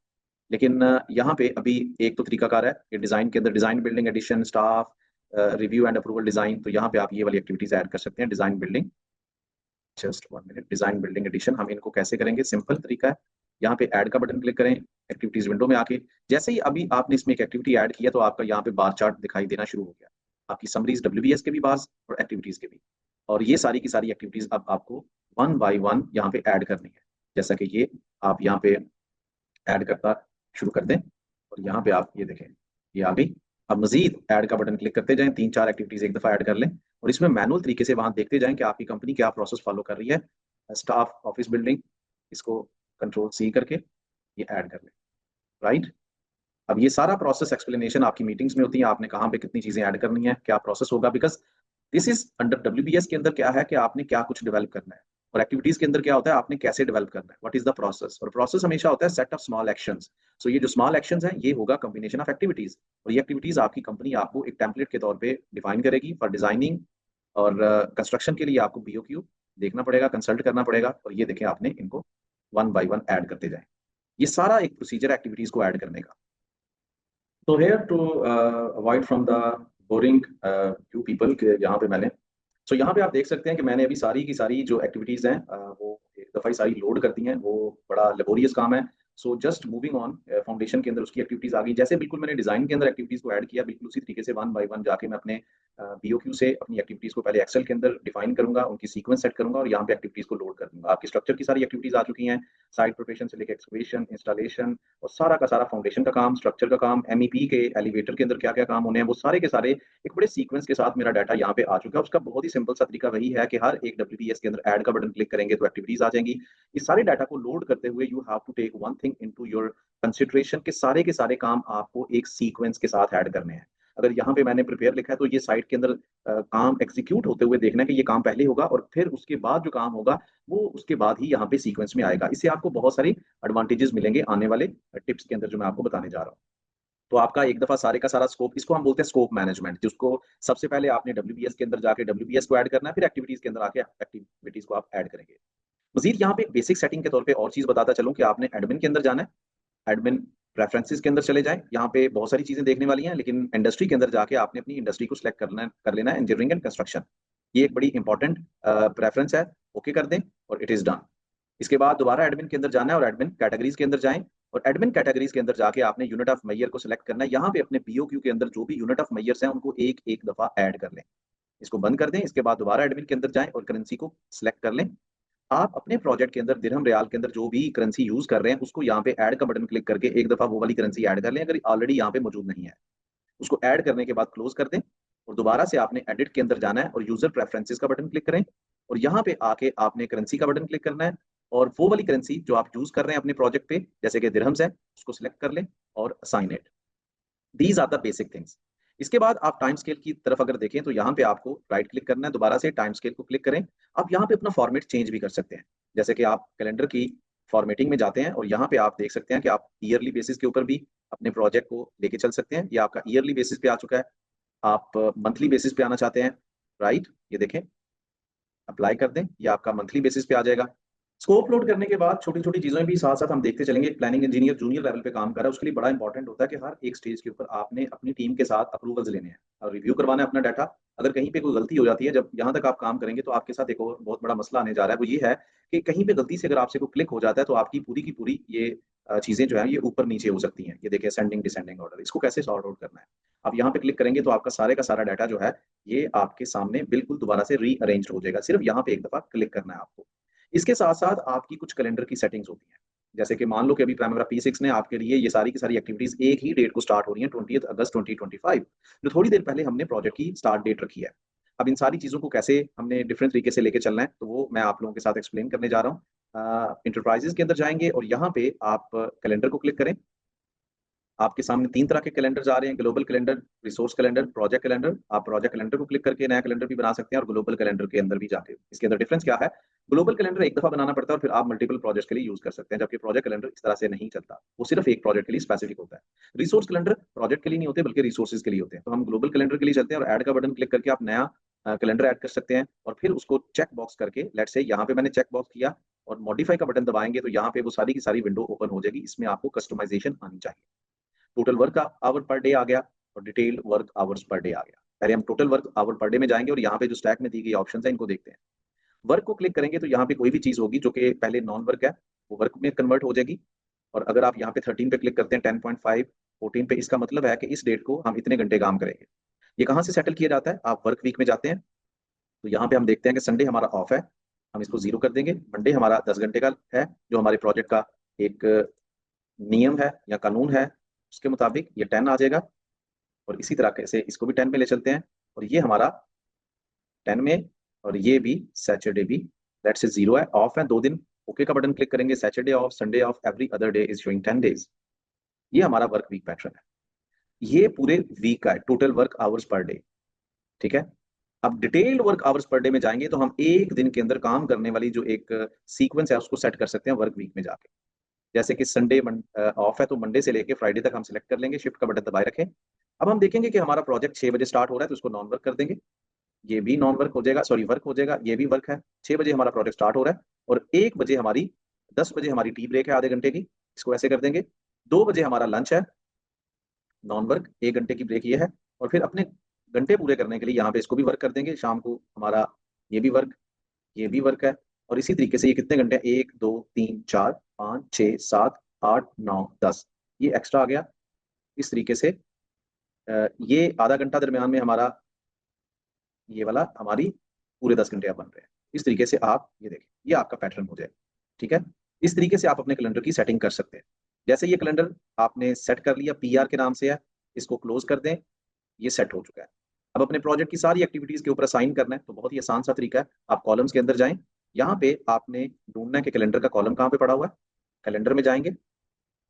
लेकिन यहाँ पे अभी एक तो तरीकाकार है कि डिजाइन के अंदर design building addition staff review and approval design, तो यहाँ पे आप ये वाली एक्टिविटीज ऐड कर सकते हैं, design building, just 1 minute, design building addition हम इनको कैसे करेंगे, सिंपल तरीका है, यहाँ पे ऐड का बटन क्लिक करें, एक्टिविटीज विंडो में आके जैसे ही अभी आपने इसमें एक एक्टिविटी ऐड किया तो आपका यहाँ पे बार चार्ट दिखाई देना शुरू हो गया, आपकी समरीज WBS के भी बार्स और एक्टिविटीज के भी, और ये सारी की सारी एक्टिविटीज अब आपको वन बाई वन यहाँ पे ऐड करनी है। जैसा कि ये आप यहाँ पे ऐड करता शुरू कर दें और यहाँ पे आप ये देखें ये आ गई। अब मजीद ऐड का बटन क्लिक करते जाएं, 3-4 एक्टिविटीज एक दफा ऐड कर लें और इसमें मैनुअल तरीके से वहां देखते जाएं कि आपकी कंपनी क्या प्रोसेस फॉलो कर रही है। स्टाफ ऑफिस बिल्डिंग, इसको कंट्रोल C करके ये ऐड कर लें, राइट। अब ये सारा प्रोसेस एक्सप्लेनेशन आपकी मीटिंग्स में होती है, आपने कहाँ पे कितनी चीजें ऐड करनी है, क्या प्रोसेस होगा, because this is under WBS के अंदर क्या है कि आपने क्या कुछ डेवलप करना है और एक्टिविटीज के अंदर क्या होता है आपने कैसे डेवलप करना है, व्हाट इज द प्रोसेस, और प्रोसेस हमेशा होता है सेट ऑफ स्मॉल एक्शंस। सो ये जो स्मॉल एक्शंस हैं ये होगा कॉम्बिनेशन ऑफ एक्टिविटीज, और ये एक्टिविटीज आपकी कंपनी आपको एक टेम्पलेट के तौर पे डिफाइन करेगी फॉर डिजाइनिंग और कंस्ट्रक्शन के लिए आपको BOQ देखना पड़ेगा, कंसल्ट करना पड़ेगा, और ये देखें आपने इनको वन बाई वन ऐड करते जाए, ये सारा एक प्रोसीजर एक्टिविटीज को ऐड करने का। तो here to avoid from the boring you people के यहाँ पे मैंने, सो यहाँ पे आप देख सकते हैं कि मैंने अभी सारी की सारी जो एक्टिविटीज हैं वो एक दफा ही सारी लोड कर दी हैं, वो बड़ा लेबोरियस काम है। So just moving on, foundation के अंदर उसकी एक्टिविटीज आ गई, जैसे बिल्कुल मैंने डिजाइन के अंदर एक्टिविटीज को ऐड किया बिल्कुल उसी तरीके से वन बाय वन जाके मैं अपने BOQ से अपनी एक्टिविटीज को पहले एक्सेल के अंदर डिफाइन करूंगा, उनकी सीक्वेंस सेट करूंगा और यहाँ पे एक्टिविटीज को लोड कर दूंगा। आपकी स्ट्रक्चर की सारी एक्टिविटीज आ चुकी हैं, साइट प्रिपरेशन से लेकर एक्सकवेशन, इंस्टॉलेशन और सारा का सारा फाउंडेशन का काम, स्ट्रक्चर का काम, MEP के एलिवेटर के अंदर क्या क्या काम होने हैं वो सारे के सारे एक बड़े सीक्वेंस के साथ मेरा डाटा यहाँ पे आ चुका है। उसका बहुत ही सिंपल सा तरीका वही है कि हर एक WBS के अंदर ऐड का बटन क्लिक करेंगे तो एक्टिविटीज आ जाएंगी। इस सारे डाटा को लोड करते हुए you have to take one thing into your consideration के सारे काम आपको एक सीक्वेंस के साथ ऐड करने हैं। अगर यहाँ पे मैंने प्रिपेयर लिखा है तो ये साइट के अंदर काम एग्जीक्यूट होते हुए देखना है कि ये काम पहले होगा और फिर उसके बाद जो काम होगा वो उसके बाद ही यहाँ पे सीक्वेंस में आएगा। इससे आपको बहुत सारे एडवांटेजेस मिलेंगे आने वाले टिप्स के अंदर जो मैं आपको बताने जा रहा हूँ। तो आपका एक दफा सारे का सारा स्कोप, इसको हम बोलते हैं स्कोप मैनेजमेंट, जिसको सबसे पहले आपने WBS के अंदर जाके WBS को ऐड करना है, फिर एक्टिविटीज के अंदर आके एक्टिविटीज को आप ऐड करेंगे। मजीद यहाँ पे एक बेसिक सेटिंग के तौर पे और चीज बताता चलूं कि आपने एडमिन के अंदर जाना है, एडमिन प्रेफरेंसेस के अंदर चले जाएं, यहाँ पे बहुत सारी चीजें देखने वाली हैं, लेकिन इंडस्ट्री के अंदर जाके आपने अपनी इंडस्ट्री को सिलेक्ट कर लेना है, इंजीनियरिंग एंड कंस्ट्रक्शन, ये एक बड़ी इंपॉर्टेंट प्रेफरेंस है, ओके कर दें और इट इज डन। इसके बाद दोबारा एडमिन के अंदर जाना है और एडमिन कैटेगरीज के अंदर जाएं और एडमिन कैटेगरीज के अंदर जाके आपने यूनिट ऑफ मैयर को सिलेक्ट करना है, यहाँ पे अपने BOQ के अंदर जो भी यूनिट ऑफ मैयर्स हैं उनको एक एक दफा ऐड कर लें, इसको बंद कर दें। इसके बाद दोबारा एडमिन के अंदर जाएं और करेंसी को सिलेक्ट कर लें। आप अपने प्रोजेक्ट के अंदर दिरहम रियाल के अंदर जो भी करेंसी यूज कर रहे हैं उसको यहाँ पे ऐड का बटन क्लिक करके एक दफा वो वाली करेंसी ऐड कर लें, अगर ऑलरेडी यहाँ पे मौजूद नहीं है उसको ऐड करने के बाद क्लोज कर दें और दोबारा से आपने एडिट के अंदर जाना है और यूजर प्रेफरेंसेस का बटन क्लिक करें और यहाँ पे आके आपने करेंसी का बटन क्लिक करना है और वो वाली करेंसी जो आप यूज कर रहे हैं अपने प्रोजेक्ट पे जैसे कि दिरहम्स है उसको सिलेक्ट कर लें और assign it. These are the basic things. इसके बाद आप टाइम स्केल की तरफ अगर देखें तो यहाँ पे आपको राइट क्लिक करना है, दोबारा से टाइम स्केल को क्लिक करें। आप यहाँ पे अपना फॉर्मेट चेंज भी कर सकते हैं, जैसे कि आप कैलेंडर की फॉर्मेटिंग में जाते हैं और यहाँ पे आप देख सकते हैं कि आप ईयरली बेसिस के ऊपर भी अपने प्रोजेक्ट को लेके चल सकते हैं। ये आपका ईयरली बेसिस पे आ चुका है, आप मंथली बेसिस पे आना चाहते हैं, राइट, ये देखें, अप्लाई कर दें, ये आपका मंथली बेसिस पे आ जाएगा। स्कोप लोड करने के बाद छोटी छोटी चीजें भी साथ साथ हम देखते चलेंगे। एक प्लानिंग इंजीनियर जूनियर लेवल पे काम कर रहा है, उसके लिए बड़ा इंपॉर्टेंट होता है कि हर एक स्टेज के ऊपर आपने अपनी टीम के साथ अप्रूवल्स लेने हैं और रिव्यू करवाना है अपना डाटा। अगर कहीं पे कोई गलती हो जाती है, जब यहाँ तक आप काम करेंगे, तो आपके साथ एक और बहुत बड़ा मसला आने जा रहा है, वो ये है कि कहीं पे गलती से अगर आपसे कोई क्लिक हो जाता है तो आपकी पूरी की पूरी ये चीजें जो है ये ऊपर नीचे हो सकती हैं। ये देखिए सेंडिंग डिसेंडिंग ऑर्डर, इसको कैसे सॉर्ट आउट करना है। आप यहाँ पे क्लिक करेंगे तो आपका सारे का सारा डाटा जो है ये आपके सामने बिल्कुल दोबारा से रीअरेंज हो जाएगा। सिर्फ यहाँ पे एक दफा क्लिक करना है आपको। इसके साथ साथ आपकी कुछ कैलेंडर की सेटिंग्स होती हैं, जैसे कि मान लो कि अभी प्राइमरा P6 ने आपके लिए ये सारी की सारी एक्टिविटीज एक ही डेट को स्टार्ट हो रही हैं, 20 अगस्त 2025, जो थोड़ी देर पहले हमने प्रोजेक्ट की स्टार्ट डेट रखी है। अब इन सारी चीजों को कैसे हमने डिफरेंट तरीके से लेके चलना है, तो वो मैं आप लोगों के साथ एक्सप्लेन करने जा रहा हूँ। इंटरप्राइजेज के अंदर जाएंगे और यहाँ पे आप कैलेंडर को क्लिक करें। आपके सामने तीन तरह के कैलेंडर आ रहे हैं, global calendar, resource calendar, project calendar. आप प्रोजेक्ट कैलेंडर को क्लिक करके नया कैलेंडर भी बना सकते हैं और ग्लोबल कैलेंडर के अंदर भी जाके। इसके अंदर डिफरेंस क्या है, ग्लोबल कैलेंडर एक दफा बनाना पड़ता है और फिर आप मल्टीपल प्रोजेक्ट के लिए यूज कर सकते हैं, जबकि प्रोजेक्ट कैलेंडर इस तरह से नहीं चलता, वो सिर्फ एक प्रोजेक्ट के लिए स्पेसिफिक होता है। रिसोर्स कैलेंडर प्रोजेक्ट के लिए नहीं होते बल्कि रिसोर्सेज के लिए होते हैं। तो हम ग्लोबल कैलेंडर के लिए चलते हैं और ऐड का बटन क्लिक करके आप नया कैलेंडर ऐड कर सकते हैं और फिर उसको चेक बॉक्स करके, लेट्स से यहाँ पे मैंने चेक बॉक्स किया और मॉडिफाई का बटन दबाएंगे तो यहाँ पे वो सारी की सारी विंडो ओपन हो जाएगी। इसमें आपको कस्टमाइजेशन आनी चाहिए। Total work hour per day आ गया और detailed work hours per day आ गया। पहले हम total work hour per day में जाएंगे और यहाँ पे जो स्टैक में दी गई ऑप्शन है इनको देखते हैं। वर्क को क्लिक करेंगे तो यहाँ पे कोई भी चीज होगी जो कि पहले नॉन वर्क है वो वर्क में कन्वर्ट हो जाएगी। और अगर आप यहाँ पे 13 पे क्लिक करते हैं, 10.5, 14 पे, इसका मतलब है कि इस डेट को हम इतने घंटे काम करेंगे। ये कहाँ से सेटल किया जाता है, आप वर्क वीक में जाते हैं तो यहाँ पे हम देखते हैं कि संडे हमारा ऑफ है, हम इसको 0 कर देंगे। मंडे हमारा 10 घंटे का है, जो हमारे प्रोजेक्ट का एक नियम है या कानून है, उसके मुताबिक ये 10 आ जाएगा। और इसी तरह से इसको भी 10 पे ले चलते हैं और ये हमारा 10 में, और ये भी सैटरडे भी लेट्स से 0 है, ऑफ है 2 दिन। ओके का बटन क्लिक करेंगे, Saturday of, Sunday off, every other day is showing 10 days. ये हमारा वर्क वीक पैटर्न है, ये पूरे वीक का है, total work hours per day. ठीक है। अब detailed work hours per day में जाएंगे तो हम एक दिन के अंदर काम करने वाली जो एक सीक्वेंस है उसको सेट कर सकते हैं वर्क वीक में जाके। जैसे कि संडे ऑफ है तो मंडे से लेके फ्राइडे तक हम सिलेक्ट कर लेंगे, शिफ्ट का बटन दबाए रखें। अब हम देखेंगे कि हमारा प्रोजेक्ट 6 बजे स्टार्ट हो रहा है तो उसको नॉन वर्क कर देंगे, ये भी नॉन वर्क हो जाएगा, सॉरी वर्क हो जाएगा, ये भी वर्क है। 6 बजे हमारा प्रोजेक्ट स्टार्ट हो रहा है और 1 बजे हमारी, 10 बजे हमारी टी ब्रेक है आधे घंटे की, इसको ऐसे कर देंगे। 2 बजे हमारा लंच है, नॉन वर्क, 1 घंटे की ब्रेक ये है। और फिर अपने घंटे पूरे करने के लिए यहाँ पे इसको भी वर्क कर देंगे। शाम को हमारा ये भी वर्क, ये भी वर्क है। और इसी तरीके से ये कितने घंटे हैं, 1 2 3 4 5 6 7 8 9 10, ये एक्स्ट्रा आ गया। इस तरीके से ये आधा घंटा दरमियान में हमारा ये वाला हमारी पूरे 10 घंटे आप बन रहे हैं। इस तरीके से आप ये देखें, ये आपका पैटर्न हो जाए। ठीक है। इस तरीके से आप अपने कैलेंडर की सेटिंग कर सकते हैं। जैसे ये कैलेंडर आपने सेट कर लिया, PR के नाम से है, इसको क्लोज कर दें, ये सेट हो चुका है। अब अपने प्रोजेक्ट की सारी एक्टिविटीज के ऊपर असाइन करना है तो बहुत ही आसान सा तरीका है, आप कॉलम्स के अंदर जाएं। यहाँ पे आपने ढूंढना है कि कैलेंडर का कॉलम कहाँ पे पड़ा हुआ है। कैलेंडर में जाएंगे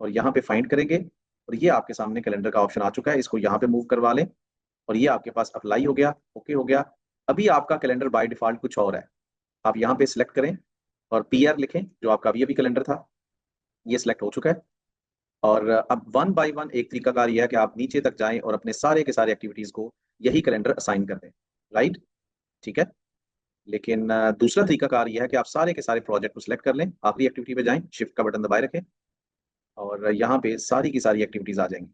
और यहाँ पे फाइंड करेंगे और ये आपके सामने कैलेंडर का ऑप्शन आ चुका है, इसको यहाँ पे मूव करवा लें और ये आपके पास अप्लाई हो गया, ओके हो गया। अभी आपका कैलेंडर बाय डिफॉल्ट कुछ और है, आप यहाँ पे सिलेक्ट करें और PR लिखें, जो आपका अभी अभी कैलेंडर था, ये सिलेक्ट हो चुका है। और अब 1 बाय 1 एक तरीका कार यह है कि आप नीचे तक जाएं और अपने सारे के सारे एक्टिविटीज को यही कैलेंडर असाइन कर दें, राइट। ठीक है। लेकिन दूसरा तरीका कार यह है कि आप सारे के सारे प्रोजेक्ट को सिलेक्ट कर लें, आखिरी एक्टिविटी पे जाएं, शिफ्ट का बटन दबाए रखें और यहाँ पे सारी की सारी एक्टिविटीज आ जाएंगी।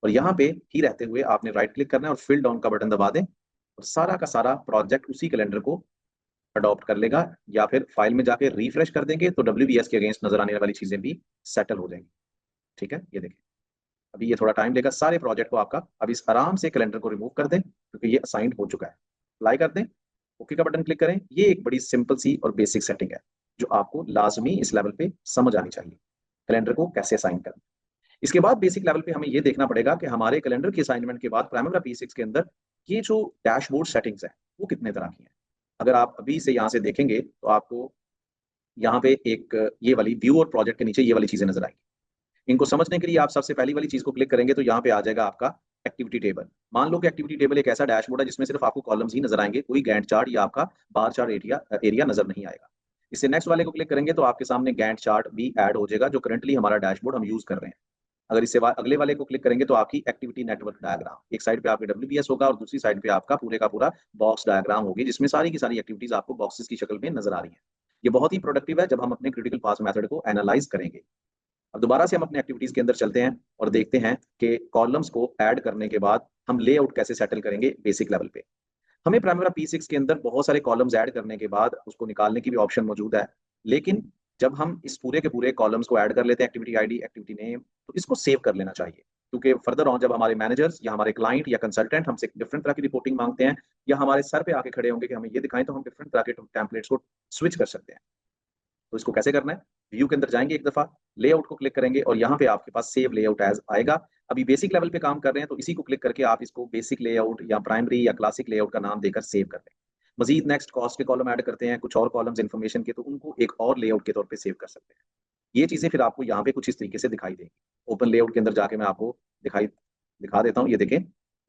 और यहाँ पे ही रहते हुए आपने राइट क्लिक करना है और फिल डाउन का बटन दबा दें और सारा का सारा प्रोजेक्ट उसी कैलेंडर को अडॉप्ट कर लेगा। या फिर फाइल में जाके रिफ्रेश कर देंगे तो WBS के अगेंस्ट नजर आने वाली चीजें भी सेटल हो जाएंगी। ठीक है, ये देखिए अभी ये थोड़ा टाइम लेगा सारे प्रोजेक्ट को आपका। अब इस आराम से कैलेंडर को रिमूव कर दें क्योंकि ये असाइंड हो चुका है, अप्लाई कर दें, ओके का बटन क्लिक करें। ये एक बड़ी सिंपल सी और बेसिक सेटिंग है जो आपको लाजमी इस लेवल पे समझ आनी चाहिए, कैलेंडर को कैसे असाइन करना। इसके बाद बेसिक लेवल पे हमें ये देखना पड़ेगा कि हमारे कैलेंडर की असाइनमेंट के बाद प्राइमरी P6 के अंदर ये जो डैशबोर्ड सेटिंग्स है वो कितने तरह की हैं। अगर आप अभी से यहाँ से देखेंगे तो आपको यहाँ पे एक ये वाली व्यू और प्रोजेक्ट के नीचे ये वाली चीजें नजर आएंगी। इनको समझने के लिए आप सबसे पहली वाली चीज को क्लिक करेंगे तो यहाँ पे आ जाएगा आपका एक्टिविटी टेबल। मान लो कि एक्टिविटी टेबल एक ऐसा डैशबोर्ड है जिसमें सिर्फ आपको कॉलम्स ही नजर आएंगे, कोई गैंट चार्ट या आपका बार चार्ट एरिया एरिया नजर नहीं आएगा। इससे नेक्स्ट वाले को क्लिक करेंगे तो आपके सामने गैंट चार्ट भी ऐड हो जाएगा, जो करंटली हमारा डैशबोर्ड हम यूज कर रहे हैं। अगर इससे अगले वाले को क्लिक करेंगे तो आपकी एक्टिविटी नेटवर्क डायग्राम, एक साइड पे आपके डब्ल्यूबीएस होगा और दूसरी साइड पे आपका पूरे का पूरा बॉक्स डायग्राम होगी, जिसमें सारी की सारी एक्टिविटीज आपको बॉक्सेस की शक्ल में नजर आ रही है। ये बहुत ही प्रोडक्टिव है जब हम अपने क्रिटिकल पाथ मेथड को एनालाइज करेंगे। अब दोबारा से हम अपने एक्टिविटीज के अंदर चलते हैं और देखते हैं कि कॉलम्स को ऐड करने के बाद हम लेआउट कैसे सेटल करेंगे बेसिक लेवल पे। हमें प्राइमरा P6 के अंदर बहुत सारे कॉलम्स ऐड करने के बाद उसको निकालने की भी ऑप्शन मौजूद है, लेकिन जब हम इस पूरे के पूरे कॉलम्स को ऐड कर लेते हैं, एक्टिविटी आईडी, एक्टिविटी नेम, तो इसको सेव कर लेना चाहिए, क्योंकि फर्दर ऑन जब हमारे मैनेजर्स या हमारे क्लाइंट या कंसल्टेंट हमसे डिफरेंट तरह की रिपोर्टिंग मांगते हैं या हमारे सर पे आके खड़े होंगे कि हमें ये दिखाएं, तो हम डिफरेंट तरह के टेम्पलेट्स को स्विच कर सकते हैं। तो इसको कैसे करना है, व्यू के अंदर जाएंगे, एक दफा लेआउट को क्लिक करेंगे और यहाँ पे आपके पास सेव लेआउट एज आएगा। अभी बेसिक लेवल पे काम कर रहे हैं तो इसी को क्लिक करके आप इसको बेसिक लेआउट या प्राइमरी या क्लासिक लेआउट का नाम देकर सेव कर लें। मजीद नेक्स्ट कॉस्ट के कॉलम ऐड करते हैं, कुछ और कॉलम्स इन्फॉर्मेशन के, तो उनको एक और लेआउट के तौर पे सेव कर सकते हैं। ये चीजें फिर आपको यहाँ पे कुछ इस तरीके से दिखाई देंगी। ओपन लेआउट के अंदर जाके मैं आपको दिखा देता हूँ। ये देखें,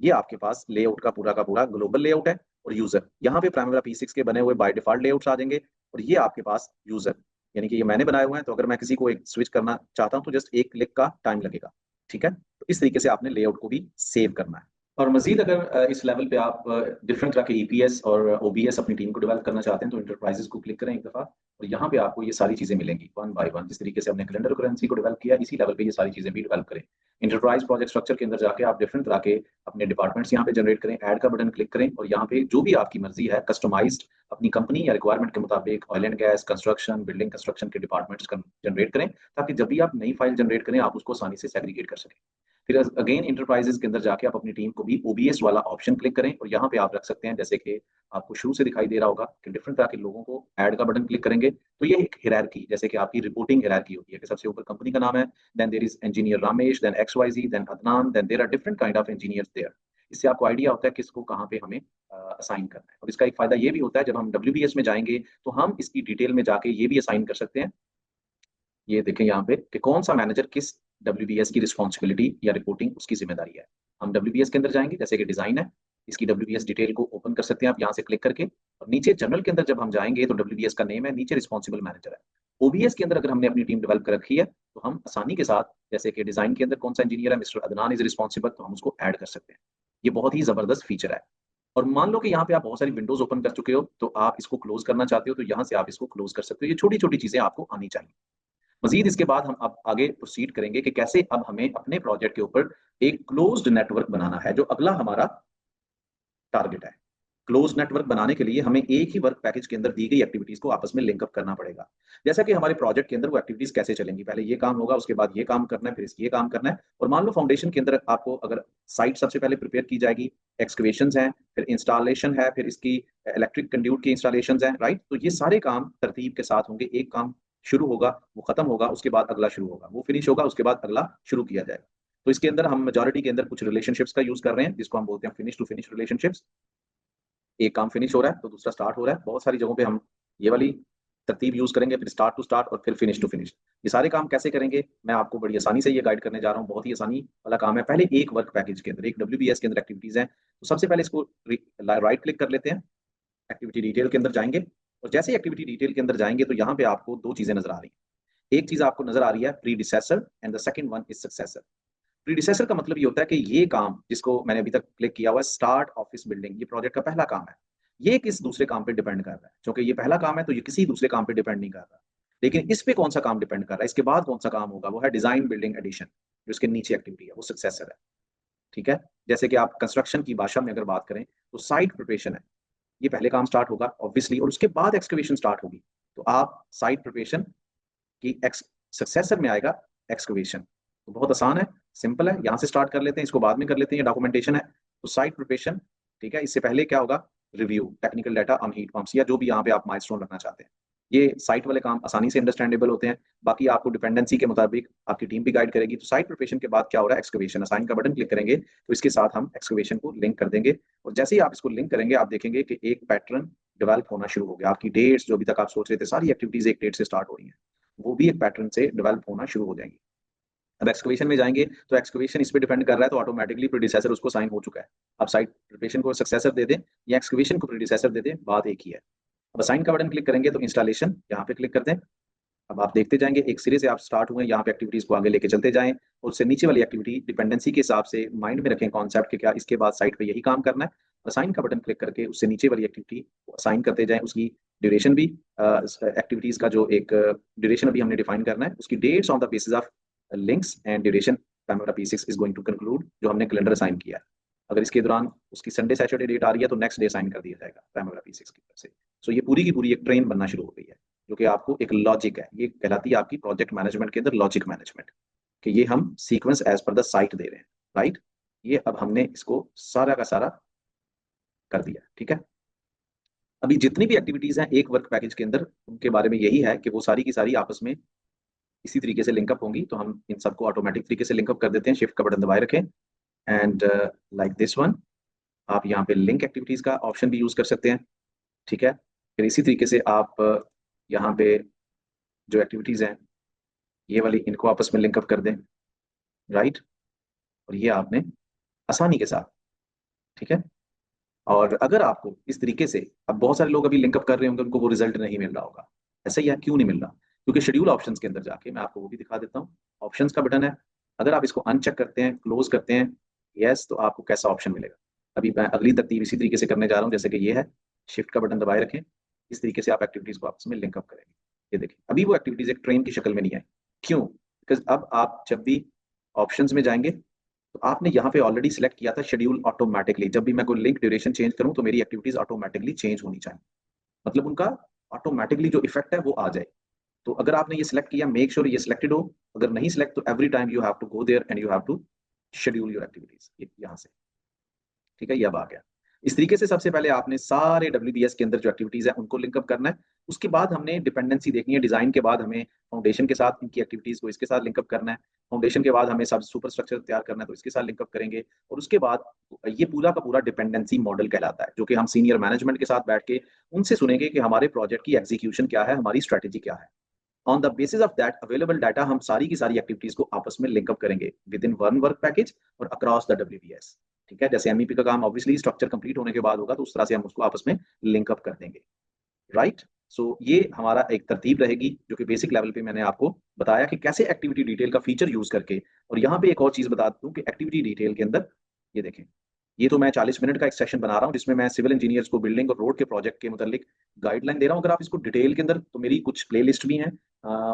ये आपके पास लेआउट का पूरा ग्लोबल लेआउट है और यूजर, यहाँ पे प्राइमरी P6 के बने हुए बाय डिफॉल्ट लेआउट्स आ जाएंगे और ये आपके पास यूजर, यानी कि ये मैंने बनाए हुए हैं। तो अगर मैं किसी को एक स्विच करना चाहता हूँ तो जस्ट एक क्लिक का टाइम लगेगा। ठीक है, तो इस तरीके से आपने लेआउट को भी सेव करना है। और मजीद अगर इस लेवल पे आप डिफरेंट तरह के ईपीएस और ओबीएस अपनी टीम को डेवलप करना चाहते हैं तो इंटरप्राइजेस को क्लिक करें एक दफा और यहाँ पे आपको ये सारी चीजें मिलेंगी वन बाय वन। जिस तरीके से हमने कैलेंडर करेंसी को डेवलप किया, इसी लेवल पे ये सारी चीजें भी डेवलप करें। इंटरप्राइज प्रोजेक्ट स्ट्रक्चर के अंदर जाके आप डिफरेंट तरह के अपने डिपार्टमेंट्स यहाँ पे जनरेट करें, ऐड का बटन क्लिक करें और यहाँ पे जो भी आपकी मर्जी है कस्टमाइज्ड अपनी कंपनी या रिक्वायरमेंट के मुताबिक oil and gas, construction, building construction के डिपार्टमेंट्स जनरेट करें, ताकि जब भी आप नई फाइल जनरेट करें आप उसको आसानी से सेग्रीगेट कर सकें। फिर अगेन इंटरप्राइजेस के अंदर जाके आप अपनी टीम को भी ओबीएस वाला ऑप्शन क्लिक करें और यहाँ पे आप रख सकते हैं, जैसे कि आपको शुरू से दिखाई दे रहा होगा कि डिफरेंट तरह के लोगों को ऐड का बटन क्लिक करेंगे तो ये एक हिरार्की, जैसे कि आपकी रिपोर्टिंग हिरार्की होती है कि सबसे ऊपर कंपनी का नाम है, then there is engineer Ramesh, then XYZ, then Adnan, then there are different kind of engineers there. इससे आपको आइडिया होता है किसको कहाँ पे हमें असाइन करना है। और इसका एक फायदा ये भी होता है, जब हम WBS में जाएंगे तो हम इसकी डिटेल में जाके ये भी असाइन कर सकते हैं। ये देखें यहाँ पे कि कौन सा मैनेजर किस WBS की रिस्पॉन्सिबिलिटी या रिपोर्टिंग उसकी जिम्मेदारी है। हम WBS के अंदर जाएंगे, जैसे कि डिजाइन है, इसकी WBS डिटेल को ओपन कर सकते हैं आप यहाँ से क्लिक करके। और नीचे जनरल के अंदर जब हम जाएंगे तो WBS का नेम है, नीचे रिस्पॉन्सिबल मैनेजर है। OBS के अंदर अगर हमने अपनी टीम डेवलप कर रखी है तो हम आसानी के साथ, जैसे कि डिजाइन के अंदर कौन सा इंजीनियर है, मिस्टर अदनान इज रिस्पॉन्सिबल, तो हम उसको ऐड कर सकते हैं। ये बहुत ही जबरदस्त फीचर है। और मान लो कि यहाँ पे आप बहुत सारी विंडोज ओपन कर चुके हो तो आप इसको क्लोज करना चाहते हो तो यहाँ से आप इसको क्लोज कर सकते हो। ये छोटी छोटी चीजें आपको आनी चाहिए। मजीद इसके बाद हम अब आगे प्रोसीड करेंगे कि कैसे अब हमें अपने प्रोजेक्ट के ऊपर एक क्लोज्ड नेटवर्क बनाना है, जो अगला हमारा टारगेट है। क्लोज नेटवर्क बनाने के लिए हमें एक ही वर्क पैकेज के अंदर दी गई एक्टिविटीज को आपस में लिंकअप करना पड़ेगा। जैसा कि हमारे प्रोजेक्ट के अंदर वो एक्टिविटीज कैसे चलेंगी, पहले ये काम होगा, उसके बाद ये काम करना है, फिर ये काम करना है। और मान लो फाउंडेशन के अंदर आपको अगर साइट सबसे पहले प्रिपेयर की जाएगी, एक्सकवेशन है, फिर इंस्टॉलेशन है, फिर इसकी इलेक्ट्रिक कंड्यूट की इंस्टॉलेशन है, राइट। तो ये सारे काम तरतीब के साथ होंगे। एक काम शुरू होगा, वो खत्म होगा, उसके बाद अगला शुरू होगा, वो फिनिश होगा, उसके बाद अगला शुरू किया जाएगा। तो इसके अंदर हम मेजोरिटी के अंदर कुछ रिलेशनशिप्स का यूज कर रहे हैं, जिसको हम बोलते हैं फिनिश टू फिनिश रिलेशनशिप्स। एक काम फिनिश हो रहा है तो दूसरा स्टार्ट हो रहा है। बहुत सारी जगहों पे हम ये वाली तरतीब यूज करेंगे, फिर स्टार्ट टू स्टार्ट और फिर फिनिश टू फिनिश। ये सारे काम कैसे करेंगे मैं आपको बड़ी आसानी से ये गाइड करने जा रहा हूँ। बहुत ही आसानी वाला काम है। पहले एक वर्क पैकेज के अंदर, एक WBS के अंदर एक्टिविटीज हैं, तो सबसे पहले इसको राइट क्लिक कर लेते हैं, एक्टिविटी डिटेल के अंदर जाएंगे और जैसे एक्टिविटी डिटेल के अंदर जाएंगे तो यहाँ पे आपको दो चीजें नजर आ रही हैं। एक चीज आपको नजर आ रही है predecessor and the second one is successor. Predecessor का मतलब ये होता है कि ये काम जिसको मैंने अभी तक क्लिक किया हुआ है, स्टार्ट ऑफिस बिल्डिंग, ये प्रोजेक्ट का पहला काम है, ये किस दूसरे काम पे डिपेंड कर रहा है। क्योंकि ये पहला काम है तो ये किसी दूसरे काम पे डिपेंड नहीं कर रहा। लेकिन इस पे कौन सा काम डिपेंड कर रहा है, इसके बाद कौन सा काम होगा, वो है डिजाइन बिल्डिंग एडिशन, जो इसके नीचे एक्टिविटी है वो सक्सेसर है। ठीक है, जैसे कि आप कंस्ट्रक्शन की भाषा में अगर बात करें तो साइट प्रिपरेशन है, ये पहले काम स्टार्ट होगा ऑब्वियसली, और उसके बाद एक्सकवेशन स्टार्ट होगी। तो आप साइट प्रिपरेशन की सक्सेसर में आएगा एक्सकवेशन। तो बहुत आसान है, सिंपल है। यहाँ से स्टार्ट कर लेते हैं, इसको बाद में कर लेते हैं, ये डॉक्यूमेंटेशन है। तो साइट प्रिपरेशन, ठीक है, इससे पहले क्या होगा, review technical data on heat pumps, या जो भी यहाँ पे आप माइलस्टोन रखना चाहते हैं। ये साइट वाले काम आसानी से अंडरस्टैंडेबल होते हैं। बाकी आपको डिपेंडेंसी के मुताबिक आपकी टीम भी गाइड करेगी। तो साइट प्रिपरेशन के बाद क्या हो रहा है, एक्सकवेशन, असाइन का बटन क्लिक करेंगे तो इसके साथ हम एक्सकवेशन को लिंक कर देंगे। और जैसे ही आप इसको लिंक करेंगे आप देखेंगे कि एक पैटर्न डेवलप होना शुरू हो गया। आपकी डेट्स जो अभी तक आप सोच रहे थे, सारी एक्टिविटीज एक डेट से स्टार्ट हो रही है, वो भी एक पैटर्न से डेवलप होना शुरू हो जाएंगी। अब एक्सकवेशन में जाएंगे तो एक्सकवेशन इस पे डिपेंड कर रहा है, तो ऑटोमेटिकली प्रीडिसेसर उसको साइन हो चुका है। अब साइट प्रिपरेशन को सक्सेसर दे दें या एक्सकवेशन को प्रीडिसेसर दे दें, बात एक ही है। अब असाइन का बटन क्लिक करेंगे तो इंस्टॉलेशन यहाँ पे क्लिक करते हैं। अब आप देखते जाएंगे एक सिरे से आप स्टार्ट हुए, यहाँ पे एक्टिविटीज को आगे लेके चलते जाएं, और उससे नीचे वाली एक्टिविटी डिपेंडेंसी के हिसाब से माइंड में रखें कॉन्सेप्ट के क्या इसके बाद साइट पे यही काम करना है। असाइन का बटन क्लिक करके उससे नीचे वाली एक्टिविटी असाइन करते जाएं, उसकी ड्यूरेशन भी एक्टिविटीज का जो एक ड्यूरेशन अभी हमने डिफाइन करना है, उसकी dates on the basis of links and duration primary P6 is going to conclude, जो हमने कैलेंडर असाइन किया है। अगर इसके दौरान उसकी संडे सैटरडे डेट आ रही है तो नेक्स्ट डे साइन कर दिया जाएगा प्राइमरी P6 की तरफ से। सो ये पूरी की पूरी एक ट्रेन बनना शुरू हो गई है, जो कि आपको एक लॉजिक है, ये कहलाती है आपकी प्रोजेक्ट मैनेजमेंट के अंदर लॉजिक मैनेजमेंट, कि ये हम sequence as per the site दे रहे हैं, राइट। ये अब हमने इसको सारा का सारा कर दिया, ठीक है। अभी जितनी भी एक्टिविटीज हैं एक वर्क पैकेज के अंदर, उनके बारे में यही है कि वो सारी की सारी आपस में इसी तरीके से लिंकअप होंगी, तो हम इन सबको ऑटोमेटिक तरीके से लिंकअप कर देते हैं। शिफ्ट का बटन दबाए रखें एंड लाइक दिस वन, आप यहाँ पे लिंक एक्टिविटीज का ऑप्शन भी यूज कर सकते हैं, ठीक है। फिर इसी तरीके से आप यहाँ पे जो एक्टिविटीज हैं ये वाली इनको आपस में लिंकअप कर दें, राइट। और ये आपने आसानी के साथ, ठीक है। और अगर आपको इस तरीके से, अब बहुत सारे लोग अभी लिंकअप कर रहे होंगे, उनको वो रिजल्ट नहीं मिल रहा होगा, ऐसा ही है, क्यों नहीं मिल रहा? क्योंकि शेड्यूल ऑप्शंस के अंदर जाके मैं आपको वो भी दिखा देता हूँ। ऑप्शंस का बटन है, अगर आप इसको अनचेक करते हैं, क्लोज करते हैं, यस, तो आपको कैसा ऑप्शन मिलेगा? अभी मैं अगली तरतीब इसी तरीके से करने जा रहा हूँ, जैसे कि ये है, शिफ्ट का बटन दबाए रखें, इस तरीके से आप एक्टिविटीज को आपस में लिंकअप करेंगे। ये देखिए अभी वो एक्टिविटीज एक ट्रेन की शक्ल में नहीं आई, क्यों? बिकॉज अब आप जब भी ऑप्शंस में जाएंगे तो आपने यहाँ पे ऑलरेडी सिलेक्ट किया था शेड्यूल ऑटोमेटिकली, जब भी मैं कोई लिंक ड्यूरेशन चेंज करूँ तो मेरी एक्टिविटीज ऑटोमेटिकली चेंज होनी चाहिए, मतलब उनका ऑटोमेटिकली जो इफेक्ट है वो आ जाए। तो अगर आपने ये सिलेक्ट किया, मेक श्योर ये सिलेक्टेड हो, अगर नहीं सिलेक्ट तो every time you have to go there and you have to schedule your activities यहाँ से, ठीक है। ये अब आ गया। इस तरीके से सबसे पहले आपने सारे WBS के अंदर जो एक्टिविटीज है उनको लिंकअप करना है। उसके बाद हमने डिपेंडेंसी देखनी है, डिजाइन के बाद हमें फाउंडेशन के साथ इनकी एक्टिविटीज को इसके साथ लिंकअप करना है, फाउंडेशन के बाद हमें सब सुपर स्ट्रक्चर तैयार करना है तो इसके साथ लिंकअप करेंगे, और उसके बाद ये पूरा का पूरा डिपेंडेंसी मॉडल कहलाता है, जो कि हम सीनियर मैनेजमेंट के साथ बैठ के उनसे सुनेंगे कि हमारे प्रोजेक्ट की एग्जीक्यूशन क्या है, हमारी स्ट्रेटेजी क्या है। On the basis of that available data हम सारी की सारी एक्टिविटीज को आपस में लिंकअप करेंगे with in one work package और अक्रॉस द WBS, ठीक है। जैसे MEP का काम ऑब्वियसली स्ट्रक्चर कंप्लीट होने के बाद होगा, तो उस तरह से हम उसको आपस में लिंकअप कर देंगे, राइट। सो ये हमारा एक तरतीब रहेगी, जो कि बेसिक लेवल पे मैंने आपको बताया कि कैसे एक्टिविटी डिटेल का फीचर यूज करके। और यहाँ पे एक और चीज बता दूं कि एक्टिविटी डिटेल के अंदर ये देखें, ये तो मैं 40 मिनट का एक सेशन बना रहा हूँ जिसमें मैं सिविल इंजीनियर्स को बिल्डिंग और रोड के प्रोजेक्ट के मुतालिक गाइडलाइन दे रहा हूँ। अगर आप इसको डिटेल के अंदर, तो मेरी कुछ प्ले लिस्ट भी हैं,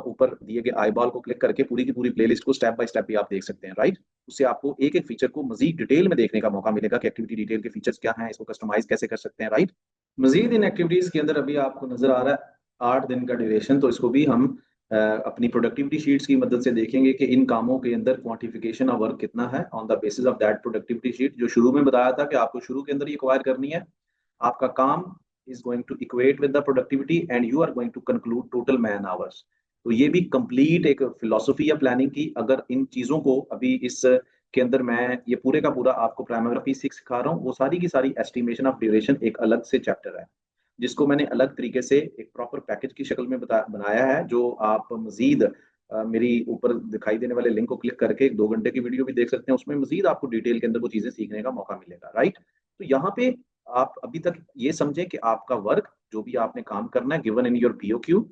ऊपर दिए गए आई बॉल को क्लिक करके पूरी की पूरी प्ले लिस्ट को स्टेप बाय स्टेप भी आप देख सकते हैं, राइट। उससे आपको एक एक फीचर को मजीद डिटेल में देखने का मौका मिलेगा कि एक्टिविटी डिटेल के फीचर्स क्या हैं, इसको कस्टमाइज कैसे कर सकते हैं, राइट। मजीद इन एक्टिविटीज के अंदर अभी आपको नजर आ रहा है 8 दिन का ड्यूरेशन, तो इसको भी हम अपनी प्रोडक्टिविटी शीट्स की मदद से देखेंगे कि इन कामों के अंदर क्वांटिफिकेशन ऑफ वर्क कितना है on the basis of that productivity sheet, जो शुरू में बताया था कि आपको शुरू के अंदर ये एक्वायर करनी है। आपका काम is going to equate with the productivity and you are going to conclude total man hours. तो ये भी कंप्लीट एक फिलोसफी है प्लानिंग की। अगर इन चीजों को अभी इस के अंदर मैं ये पूरे का पूरा आपको प्राइमरी P6 सिखा रहा हूँ, वो सारी की सारी एस्टिमेशन ऑफ ड्यूरेशन एक अलग से चैप्टर है, जिसको मैंने अलग तरीके से एक प्रॉपर पैकेज की शक्ल में बनाया है, जो आप मजीद मेरी ऊपर दिखाई देने वाले लिंक को क्लिक करके 2 घंटे की वीडियो भी देख सकते हैं। उसमें मजीद आपको डिटेल के अंदर वो चीजें सीखने का मौका मिलेगा, राइट। तो यहाँ पे आप अभी तक ये समझे कि आपका वर्क, जो भी आपने काम करना है given in your BOQ,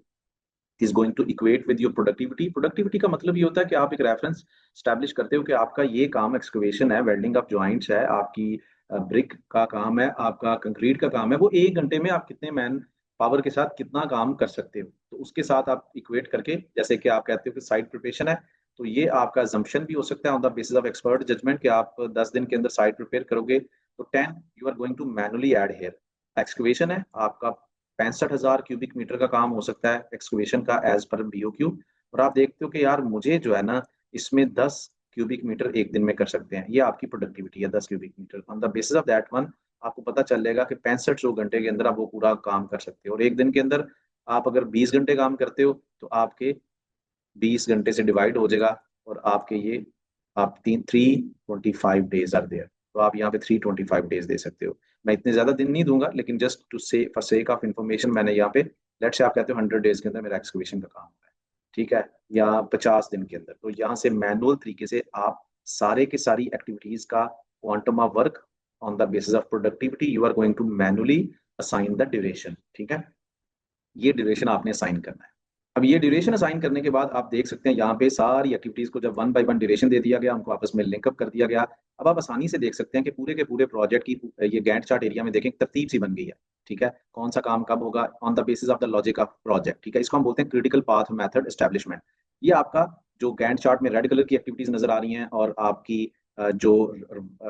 is going to equate with your productivity. Productivity का मतलब ये होता है कि आप एक रेफरेंस स्टैब्लिश करते हो कि आपका ये काम एक्सकवेशन है, वेल्डिंग ऑफ जॉइंट्स है, आपकी ब्रिक का काम है, आपका कंक्रीट का काम है, वो 1 घंटे में आप कितने मैन पावर के साथ कितना काम कर सकते हो। तो उसके साथ आप इक्वेट करके, जैसे कि आप कहते हो कि साइट प्रिपरेशन है, तो ये आपका जम्पशन भी हो सकता है on the basis of expert judgment कि आप 10 दिन के अंदर साइट प्रिपेयर करोगे, तो 10 you are going to manually add here. Excavation है आपका 65,000 क्यूबिक मीटर का काम हो सकता है एक्सकवेशन का एज पर BOQ, और आप देखते हो कि यार मुझे जो है ना इसमें 10 क्यूबिक मीटर एक दिन में कर सकते हैं, ये आपकी प्रोडक्टिविटी है 10 cubic metre. On the basis of that one आपको पता चलेगा कि 6500 घंटे के अंदर आप वो पूरा काम कर सकते हो, और एक दिन के अंदर आप अगर 20 घंटे काम करते हो तो आपके 20 घंटे से डिवाइड हो जाएगा, और आपके ये आप 325 डेज आर देयर, तो आप यहाँ पे 325 डेज दे सकते हो। मैं इतने ज्यादा दिन नहीं दूंगा, लेकिन जस्ट टू से फॉर सेक ऑफ इन्फॉर्मेशन मैंने यहाँ पे, लेट्स से आप कहते हो 100 डेज के अंदर मेरा एक्सकवेशन का काम है, ठीक है, या 50 दिन के अंदर। तो यहाँ से मैनुअल तरीके से आप सारे के सारी एक्टिविटीज का quantum of work on the basis of productivity you are going to manually assign the duration. ठीक है, ये ड्यूरेशन आपने असाइन करना है। अब ये ड्यूरेशन असाइन करने के बाद आप देख सकते हैं यहाँ पे सारी एक्टिविटीज को जब वन बाय वन ड्यूरेशन दे दिया गया, उनको आपस में लिंकअप कर दिया गया। अब आप आसानी से देख सकते हैं कि पूरे के पूरे प्रोजेक्ट की ये गैंट चार्ट एरिया में देखें तरतीब सी बन गई है। ठीक है, कौन सा काम कब होगा on the basis of the logic of project. ठीक है, इसको हम बोलते हैं क्रिटिकल पाथ मेथड एस्टेब्लिशमेंट। ये आपका जो गैंट चार्ट में रेड कलर की एक्टिविटीज नजर आ रही हैं और आपकी जो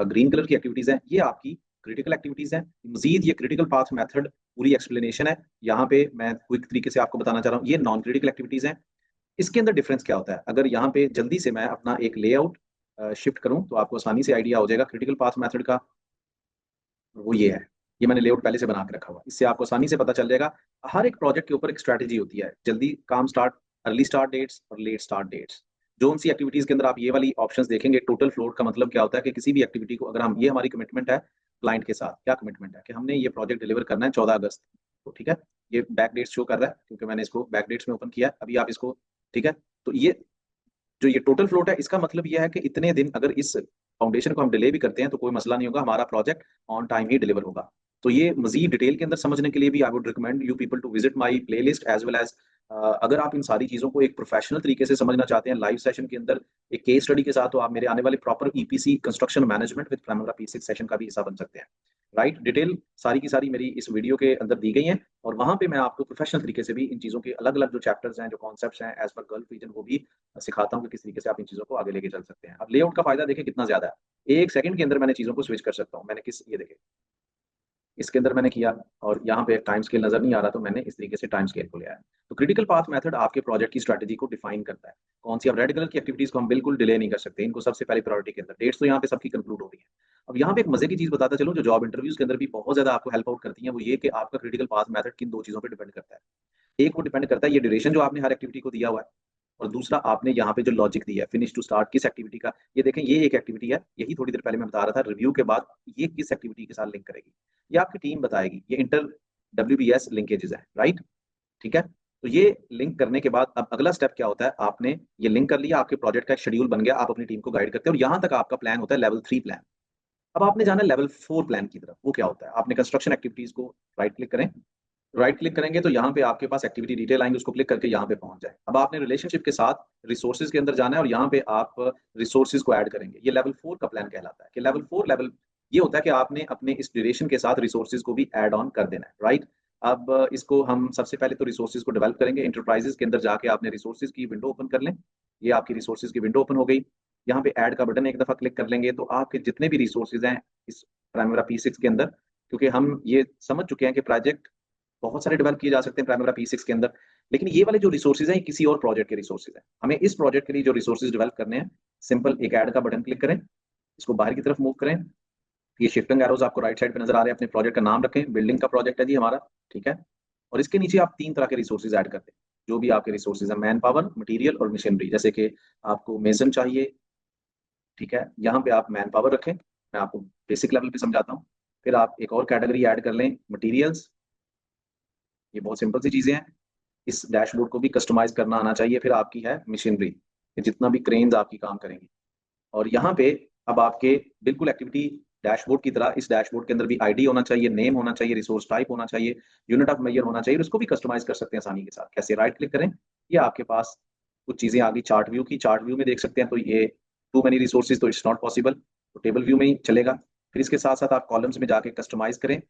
ग्रीन कलर की एक्टिविटीज हैं, ये आपकी क्रिटिकल एक्टिविटीज हैं। मजीद ये क्रिटिकल पाथ मेथड पूरी एक्सप्लेनेशन है, यहाँ पे मैं क्विक तरीके से आपको बताना चाह रहा हूँ। ये नॉन क्रिटिकल एक्टिविटीज हैं। इसके अंदर डिफरेंस क्या होता है, अगर यहाँ पे जल्दी से मैं अपना एक लेआउट शिफ्ट करूं तो आपको आसानी से आइडिया हो जाएगा क्रिटिकल पाथ मेथड का। वो ये है, ये मैंने लेआउट पहले से बना के रखा हुआ, इससे आपको आसानी से पता चल जाएगा। हर एक प्रोजेक्ट के ऊपर एक स्ट्रैटेजी होती है, जल्दी काम स्टार्ट, अर्ली स्टार्ट डेट्स और लेट स्टार्ट डेट्स। जो सी एक्टिविटीज के अंदर आप ये वाली ऑप्शंस देखेंगे, टोटल फ्लोट का मतलब क्या होता है कि किसी भी एक्टिविटी को अगर हम, ये हमारी कमिटमेंट है क्लाइंट के साथ, क्या कमिटमेंट है कि हमने ये प्रोजेक्ट डिलीवर करना है 14 अगस्त को। ठीक है, ये बैक डेट्स शो कर रहा है क्योंकि मैंने इसको बैक डेट्स में ओपन किया है अभी, आप इसको, ठीक है। तो ये जो ये टोटल फ्लोट है, इसका मतलब ये है कि इतने दिन अगर इस फाउंडेशन को हम डिले भी करते हैं तो कोई मसला नहीं होगा, हमारा project on time he deliver होगा। तो ये मजीद डिटेल के अंदर समझने के लिए भी I would recommend you people to visit my playlist as well as, अगर आप इन सारी चीजों को एक प्रोफेशनल तरीके से समझना चाहते हैं लाइव सेशन के अंदर एक केस स्टडी के साथ, तो आप मेरे आने वाले proper EPC construction management with primary P6 session का भी हिस्सा बन सकते हैं। राइट, डिटेल सारी की सारी मेरी इस वीडियो के अंदर दी गई है, और वहां पे मैं आपको प्रोफेशनल तरीके से भी इन चीजों के अलग अलग जो चैप्टर्स हैं, जो कॉन्सेप्ट्स हैं एज पर गल्फ रीजन, वो भी सिखाता हूँ कि किस तरीके से आप इन चीजों को आगे लेके चल सकते हैं। अब लेआउट का फायदा देखें कितना ज्यादा है, एक सेकंड के अंदर मैंने चीजों को स्विच कर सकता हूँ। मैंने किस, ये देखें, इसके अंदर मैंने किया और यहाँ पे टाइम स्केल नजर नहीं आ रहा, तो मैंने इस तरीके से टाइम स्केल को ले आया। तो क्रिटिकल पाथ मेथड आपके प्रोजेक्ट की स्ट्रेटेजी को डिफाइन करता है। कौन सी, अब रेड कलर की एक्टिविटीज को हम बिल्कुल डिले नहीं कर सकते, इनको सबसे पहले प्रायोरिटी के अंदर, डेट्स तो यहाँ पे सबकी कंक्लूड हो रही है। अब यहाँ पे एक मजे की चीज बताता चलो, जो जॉब इंटरव्यूज के अंदर भी बहुत ज्यादा आपको हेल्प आउट करती है, वो ये कि आपका क्रिटिकल पाथ मेथड किन दो चीजों पर डिपेंड करता है। एक वो डिपेंड करता है ये ड्यूरेशन जो आपने हर एक्टिविटी को दिया हुआ है, और दूसरा आपने यहाँ पे जो लॉजिक दिया है फिनिश टू स्टार्ट, किस एक्टिविटी का, ये देखें ये एक एक्टिविटी है, यही थोड़ी देर पहले मैं बता रहा था रिव्यू के बाद, ये किस एक्टिविटी के साथ लिंक करेगी, ये आपकी टीम बताएगी। ये इंटर WBS लिंकेजेस है, राइट। ठीक है, तो ये लिंक करने के बाद अब अगला स्टेप क्या होता है, आपने ये लिंक कर लिया, आपके प्रोजेक्ट का एक शेड्यूल बन गया, आप अपनी टीम को गाइड करते हैं, और यहाँ तक आपका प्लान होता है लेवल 3 प्लान। अब आपने जाना है लेवल 4 प्लान की तरफ। वो क्या होता है, आपने कंस्ट्रक्शन एक्टिविटीज को राइट क्लिक करें, राइट क्लिक करेंगे तो यहाँ पे आपके पास एक्टिविटी डिटेल आएंगे, उसको क्लिक करके यहाँ पे पहुंच जाए। अब आपने रिलेशनशिप के साथ रिसोर्सेज के अंदर जाना है, और यहाँ पे आप रिसोर्सेज को ऐड करेंगे। ये लेवल 4 का प्लान कहलाता है कि लेवल 4 लेवल ये होता है कि आपने अपने इस ड्यूरेशन के साथ रिसोर्सेज को भी ऐड ऑन कर देना है, राइट। अब इसको हम सबसे पहले तो रिसोर्सेज को डेवलप करेंगे। इंटरप्राइजेज के अंदर जाके आपने रिसोर्सेज की विंडो ओपन कर लें, ये आपकी रिसोर्सेज की विंडो ओपन हो गई। यहाँ पे ऐड का बटन एक दफा क्लिक कर लेंगे तो आपके जितने भी रिसोर्सेज हैं इस प्राइमरी P6 के अंदर, क्योंकि हम ये समझ चुके हैं कि प्रोजेक्ट बहुत सारे डेवलप किए जा सकते हैं प्राइमरी P6 के अंदर, लेकिन ये वाले जो रिसोर्सेज हैं ये किसी और प्रोजेक्ट के रिसोर्सेज हैं। हमें इस प्रोजेक्ट के लिए जो रिसोर्सेज डेवलप करने हैं, सिंपल एक ऐड का बटन क्लिक करें, इसको बाहर की तरफ मूव करें, ये शिफ्टिंग एरोज आपको राइट साइड पे नजर आ रहे हैं। अपने प्रोजेक्ट का नाम रखें, बिल्डिंग का प्रोजेक्ट है जी हमारा, ठीक है। और इसके नीचे आप 3 तरह के रिसोर्सेज ऐड करते हैं, जो भी आपके रिसोर्सेज है, मैन पावर, मटीरियल और मशीनरी। जैसे कि आपको मेसन चाहिए, ठीक है, यहाँ पे आप मैन पावर रखें, मैं आपको बेसिक लेवल पे समझाता हूँ। फिर आप एक और कैटेगरी ऐड कर लें, मटीरियल्स। ये बहुत सिंपल सी चीजें हैं, इस डैशबोर्ड को भी कस्टमाइज करना आना चाहिए। फिर आपकी है मशीनरी, जितना भी क्रेन्स आपकी काम करेंगी। और यहाँ पे अब आपके बिल्कुल एक्टिविटी डैशबोर्ड की तरह इस डैशबोर्ड के अंदर भी आईडी होना चाहिए, नेम होना चाहिए, रिसोर्स टाइप होना चाहिए, यूनिट ऑफ मेजर होना चाहिए, और उसको भी कस्टमाइज कर सकते हैं आसानी के साथ। कैसे, राइट क्लिक करें, ये आपके पास कुछ चीजें आ गई चार्ट व्यू की। चार्ट व्यू में देख सकते हैं, तो ये टू मेनी रिसोर्सेज तो इट्स नॉट पॉसिबल, तो टेबल व्यू में ही चलेगा। फिर इसके साथ साथ आप कॉलम्स में जाके कस्टमाइज करें,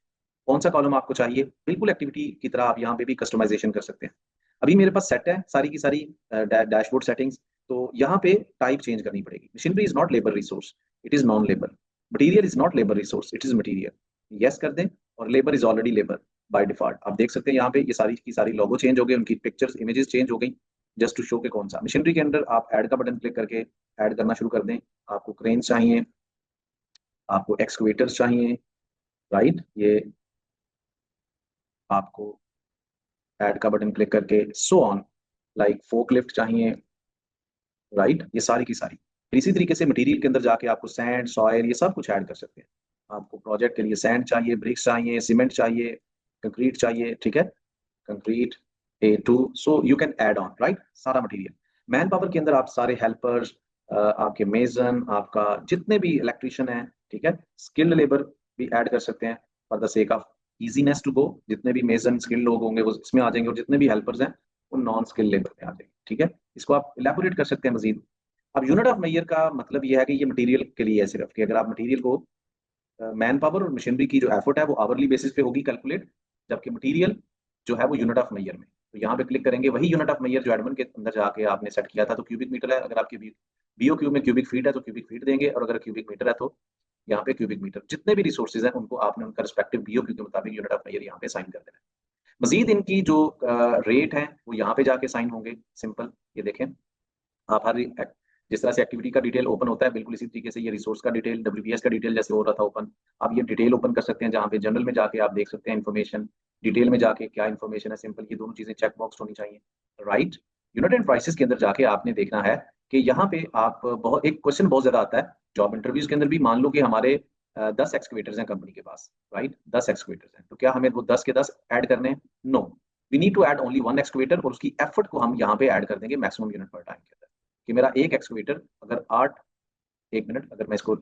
कौन सा कॉलम आपको चाहिए, बिल्कुल एक्टिविटी की तरह आप यहाँ पे भी कस्टमाइजेशन कर सकते हैं। अभी मेरे पास सेट है सारी की सारी डैशबोर्ड सेटिंग्स, तो यहाँ पे टाइप चेंज करनी पड़ेगी। Machinery is not labour resource, it is non labour. Material is not labour resource, it is material. Yes कर दें, और labour is already labour by default. आप देख सकते हैं यहाँ पे ये सारी की सारी लोगो चेंज हो गए, उनकी पिक्चर्स इमेजेस चेंज हो गई, जस्ट टू शो के कौन सा। मशीनरी के अंदर आप ऐड का बटन क्लिक करके ऐड करना शुरू कर दें। आपको क्रेन चाहिए, आपको एक्सकवेटर्स चाहिए, राइट, ये आपको ऐड का बटन क्लिक करके सो ऑन, लाइक फोकलिफ्ट चाहिए, राइट, ये सारी की सारी। फिर इसी तरीके से मटेरियल के अंदर जाके आपको सैंड, सॉयल, ये सब कुछ ऐड कर सकते हैं। आपको प्रोजेक्ट के लिए सैंड चाहिए, ब्रिक्स चाहिए, सीमेंट चाहिए, कंक्रीट चाहिए, ठीक है, concrete, A2, so you can add on right सारा मटेरियल। मैन पावर के अंदर आप सारे हेल्पर्स, आपके मेजन, आपका जितने भी इलेक्ट्रिशियन हैं, ठीक है, स्किल्ड लेबर भी ऐड कर सकते हैं for the sake of easiness to go. जितने भी मेजन स्किल्ड लोग होंगे वो इसमें आ जाएंगे, और जितने भी हेल्पर्स हैं वो नॉन स्किल्ड लेबर में आ जाएंगे, ठीक है। इसको आप इलेबोरेट कर सकते हैं मजीद। अब यूनिट ऑफ मेजर का मतलब ये है कि ये मटेरियल के लिए है सिर्फ, कि अगर आप मटेरियल को, मैन पावर और मशीनरी की जो एफर्ट है वो आवरली बेसिस पे होगी कैलकुलेट, जबकि मटेरियल जो है वो यूनिट ऑफ मेजर में। तो यहाँ पे क्लिक करेंगे, वही यूनिट ऑफ मेजर जो एडमिन के अंदर जाके आपने सेट किया था। तो क्यूबिक मीटर है, अगर आपकी बीओ क्यूब में क्यूबिक फीट है तो क्यूबिक फीट देंगे, और अगर क्यूबिक मीटर है तो यहाँ पे क्यूबिक मीटर। जितने भी रिसोर्सेज हैं उनको आपने उनका रिस्पेक्टिव बीओ क्यू के मुताबिक यूनिट ऑफ मेजर यहाँ पे साइन कर देना है। मजीद इनकी जो रेट है वो यहाँ पे जाके साइन होंगे, सिंपल। ये देखें, आप हर जिस तरह से एक्टिविटी का डिटेल ओपन होता है, बिल्कुल इसी तरीके से ये रिसोर्स का डिटेल, डब्ल्यूपीएस का डिटेल जैसे हो रहा था ओपन, आप ये डिटेल ओपन कर सकते हैं, जहाँ पे जनरल में जाके आप देख सकते हैं इन्फॉर्मेशन, डिटेल में जाके क्या इन्फॉर्मेशन है, सिंपल। ये दोनों चीजें चेक बॉक्स होनी चाहिए, राइट। यूनिट एंड प्राइसेस के अंदर जाके आपने देखना है कि यहाँ पे आप बहुत, एक क्वेश्चन बहुत ज्यादा आता है जॉब इंटरव्यूज के अंदर भी। मान लो कि हमारे 10 एक्सकवेटर्स हैं कंपनी के पास, राइट, 10 एक्सकवेटर्स हैं, तो क्या हमें वो 10 के 10 ऐड करने हैं? No, we need to add only one excavator, और उसकी एफर्ट को हम यहाँ पे ऐड कर देंगे मैक्सिमम यूनिट पर टाइम के अंदर। कि मेरा एक एक्सकवेटर अगर 8, एक मिनट, अगर मैं इसको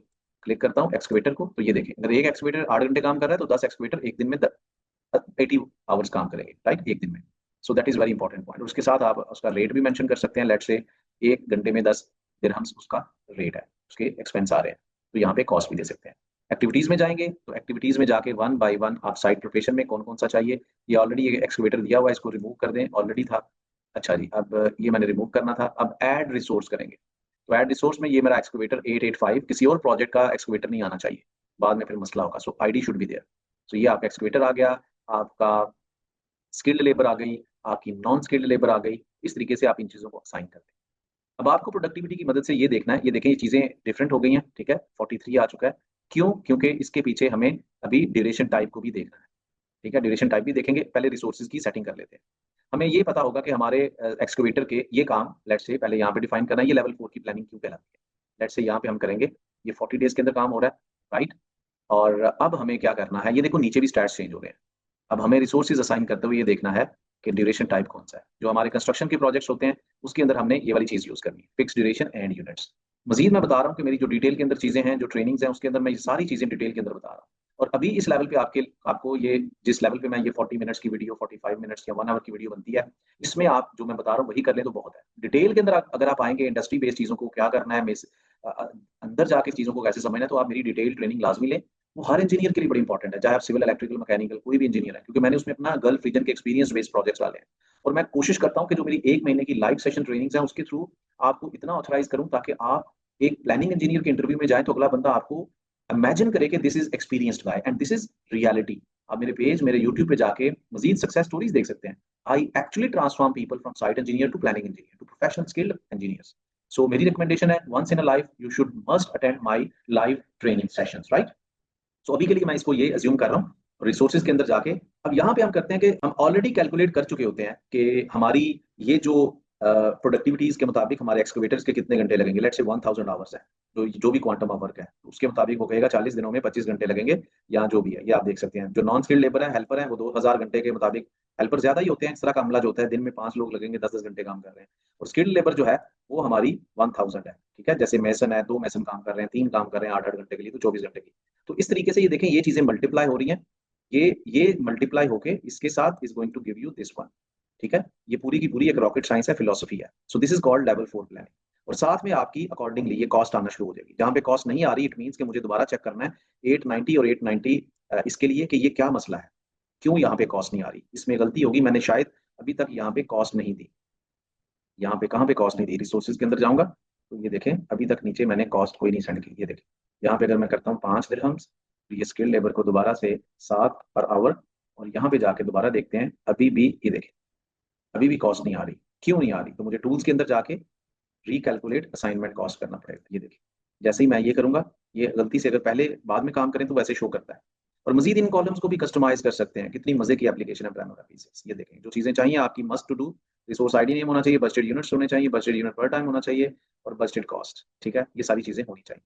क्लिक करता हूँ एक्सकवेटर को, तो ये देखें, अगर एक एक्सकवेटर 8 घंटे काम कर रहा है तो 10 एक्सकवेटर एक दिन में 80 आवर्स काम करेंगे, राइट, एक दिन में। So that is very important point. उसके साथ आप उसका रेट भी मेंशन कर सकते हैं, लेट से 1 घंटे में 10 दिरहम्स उसका रेट है, उसके एक्सपेंस आ रहे हैं, तो यहाँ पे कॉस्ट भी दे सकते हैं। एक्टिविटीज में जाएंगे तो एक्टिविटीज में जाके वन बाय वन आप साइट प्रिपरेशन में कौन कौन सा चाहिए, ये ऑलरेडी ये एक्सकवेटर दिया हुआ है, इसको रिमूव कर दें, ऑलरेडी था। अच्छा जी, अब ये मैंने रिमूव करना था। अब ऐड रिसोर्स करेंगे, तो ऐड रिसोर्स में ये मेरा एक्सकवेटर 885, किसी और प्रोजेक्ट का एक्सकवेटर नहीं आना चाहिए, बाद में फिर मसला होगा। सो आईडी शुड बी देयर। तो ये आपका एक्सकवेटर आ गया, आपका स्किल्ड लेबर आ गई, आपकी नॉन स्किल्ड लेबर आ गई। इस तरीके से आप इन चीजों को असाइन करते हैं। अब आपको प्रोडक्टिविटी की मदद से ये देखना है, ये देखें ये चीजें डिफरेंट हो गई हैं, ठीक है, 43 आ चुका है। क्यों? क्योंकि इसके पीछे हमें अभी ड्यूरेशन टाइप को भी देखना है, ठीक है। ड्यूरेशन टाइप भी देखेंगे, पहले रिसोर्सेज की सेटिंग कर लेते हैं। हमें ये पता होगा कि हमारे एक्सकवेटर के ये काम, लेट्स से पहले यहाँ पे डिफाइन करना है ये लेवल 4 की प्लानिंग क्यों कहलाती है। लेट्स से यहाँ पे हम करेंगे, ये 40 डेज के अंदर काम हो रहा है, राइट। और अब हमें क्या करना है, ये देखो नीचे भी स्टैट्स चेंज हो रहे हैं। अब हमें रिसोर्सेज असाइन करते हुए ये देखना है कि ड्यूरेशन टाइप कौन सा है। जो हमारे कंस्ट्रक्शन के प्रोजेक्ट्स होते हैं उसके अंदर हमने ये वाली चीज यूज करनी है, फिक्स ड्यूरेशन एंड यूनिट्स। मजीद मैं बता रहा हूँ कि मेरी जो डिटेल के अंदर चीजें हैं, जो ट्रेनिंग्स हैं, उसके अंदर मैं ये सारी चीजें डिटेल के अंदर बता रहा हूँ। और अभी इस लेवल पे आपको ये, जिस लेवल पे मैं ये 40 मिनट्स की वीडियो, 45 मिनट्स या 1 आवर की वीडियो बनती है, इसमें आप जो मैं बता रहा हूँ वही कर ले तो बहुत है। डिटेल के अंदर अगर आप आएंगे, इंडस्ट्री बेस्ड चीजों को क्या करना है, अंदर जाके चीजों को कैसे समझना है, तो आप मेरी डिटेल ट्रेनिंग लाजमी लें। वो हर इंजीनियर के लिए बड़ी इंपॉर्टेंट है, चाहे आप सिविल, इलेक्ट्रिकल, मैकेनिकल, कोई भी इंजीनियर है, क्योंकि मैंने उसमें अपना गल्फ रीजन के एक्सपीरियंस बेस्ड प्रोजेक्ट्स डाले हैं। और मैं कोशिश करता हूँ कि जो मेरी 1 महीने की लाइव सेशन ट्रेनिंग्स है उसके थ्रू आपको इतना ऑथराइज करूँ ताकि आप एक प्लानिंग इंजीनियर के इंटरव्यू में जाए तो अगला बंदा आपको इमेजिन करे कि this is experienced guy and this is reality. आप मेरे पेज, मेरे यूट्यूब पे जाके मजीद सक्सेस स्टोरीज देख सकते हैं। I actually transform people from site engineer to planning engineer to professional skilled engineers. So मेरी रिकमेंडेशन है, once in a life you should must attend my live training sessions, right. So अभी के लिए मैं इसको ये अज्यूम कर रहा हूँ रिसोर्सेज के अंदर जाके। अब यहाँ पे हम करते हैं कि हम ऑलरेडी कैलकुलेट कर चुके होते हैं कि हमारी ये जो प्रोडक्टिविटीज के मुताबिक हमारे एक्सकवेटर्स के कितने घंटे लगेंगे। लेट्स से 1000 आवर्स है, जो भी क्वांटम ऑफ वर्क है, तो उसके मुताबिक वो कहेगा 40 दिनों में 25 घंटे लगेंगे, या जो भी है। ये आप देख सकते हैं, जो नॉन स्किल्ड लेबर है, हेल्पर है, वो 2000 घंटे के मुताबिक, हेल्पर ज्यादा ही होते हैं, इस तरह का अमला जो होता है दिन में 5 लोग लगेंगे, 10-10 घंटे काम कर रहे हैं। और स्किल्ड लेबर जो है वो हमारी 1000 है, ठीक है। जैसे मैसन है, 2 मैसन काम कर रहे हैं, 3 काम कर रहे हैं 8-8 घंटे के लिए, तो 24 घंटे की। तो इस तरीके से ये देखें, ये चीजें मल्टीप्लाई हो रही हैं, ये मल्टीप्लाई होके इसके साथ is going to give you this one, ठीक है। ये पूरी की पूरी एक रॉकेट साइंस है, फिलोसफी है। So this is called level 4 planning. और साथ में आपकी अकॉर्डिंगली ये कॉस्ट आना शुरू हो जाएगी। जहां पे कॉस्ट नहीं आ रही, इट मीन्स कि मुझे दोबारा चेक करना है 890 और 890 इसके लिए कि ये क्या मसला है, क्यों यहाँ पे कॉस्ट नहीं आ रही, इसमें गलती होगी, मैंने शायद अभी तक यहाँ पे कॉस्ट नहीं दी। यहाँ पे कहाँ पे कॉस्ट नहीं दी, रिसोर्सेज के अंदर जाऊंगा तो ये देखें अभी तक नीचे मैंने कॉस्ट कोई नहीं सेंड की। ये देखें यहाँ पे अगर मैं करता हूँ 5 दिरहम्स, तो ये स्किल्ड लेबर को दोबारा से 7 पर आवर, और यहाँ पे जाके दोबारा देखते हैं, अभी भी ये देखें अभी भी कॉस्ट नहीं आ रही। क्यों नहीं आ रही? तो मुझे टूल्स के अंदर जाके रिकैलकुलेट असाइनमेंट कॉस्ट करना पड़ेगा। ये देखिए जैसे ही मैं ये करूंगा, ये गलती से अगर पहले बाद में काम करें तो वैसे शो करता है। और मजीद इन कॉलम्स को भी कस्टमाइज कर सकते हैं। कितनी मजे की एप्लीकेशन है प्राइमरी पीसेस। ये देखें जो चीजें चाहिए आपकी must to do, resource ID name होना चाहिए, बजटेड यूनिट्स होने चाहिए, बजटेड यूनिट पर टाइम होना चाहिए, और बजटेड कॉस्ट, ठीक है। ये सारी चीजें होनी चाहिए।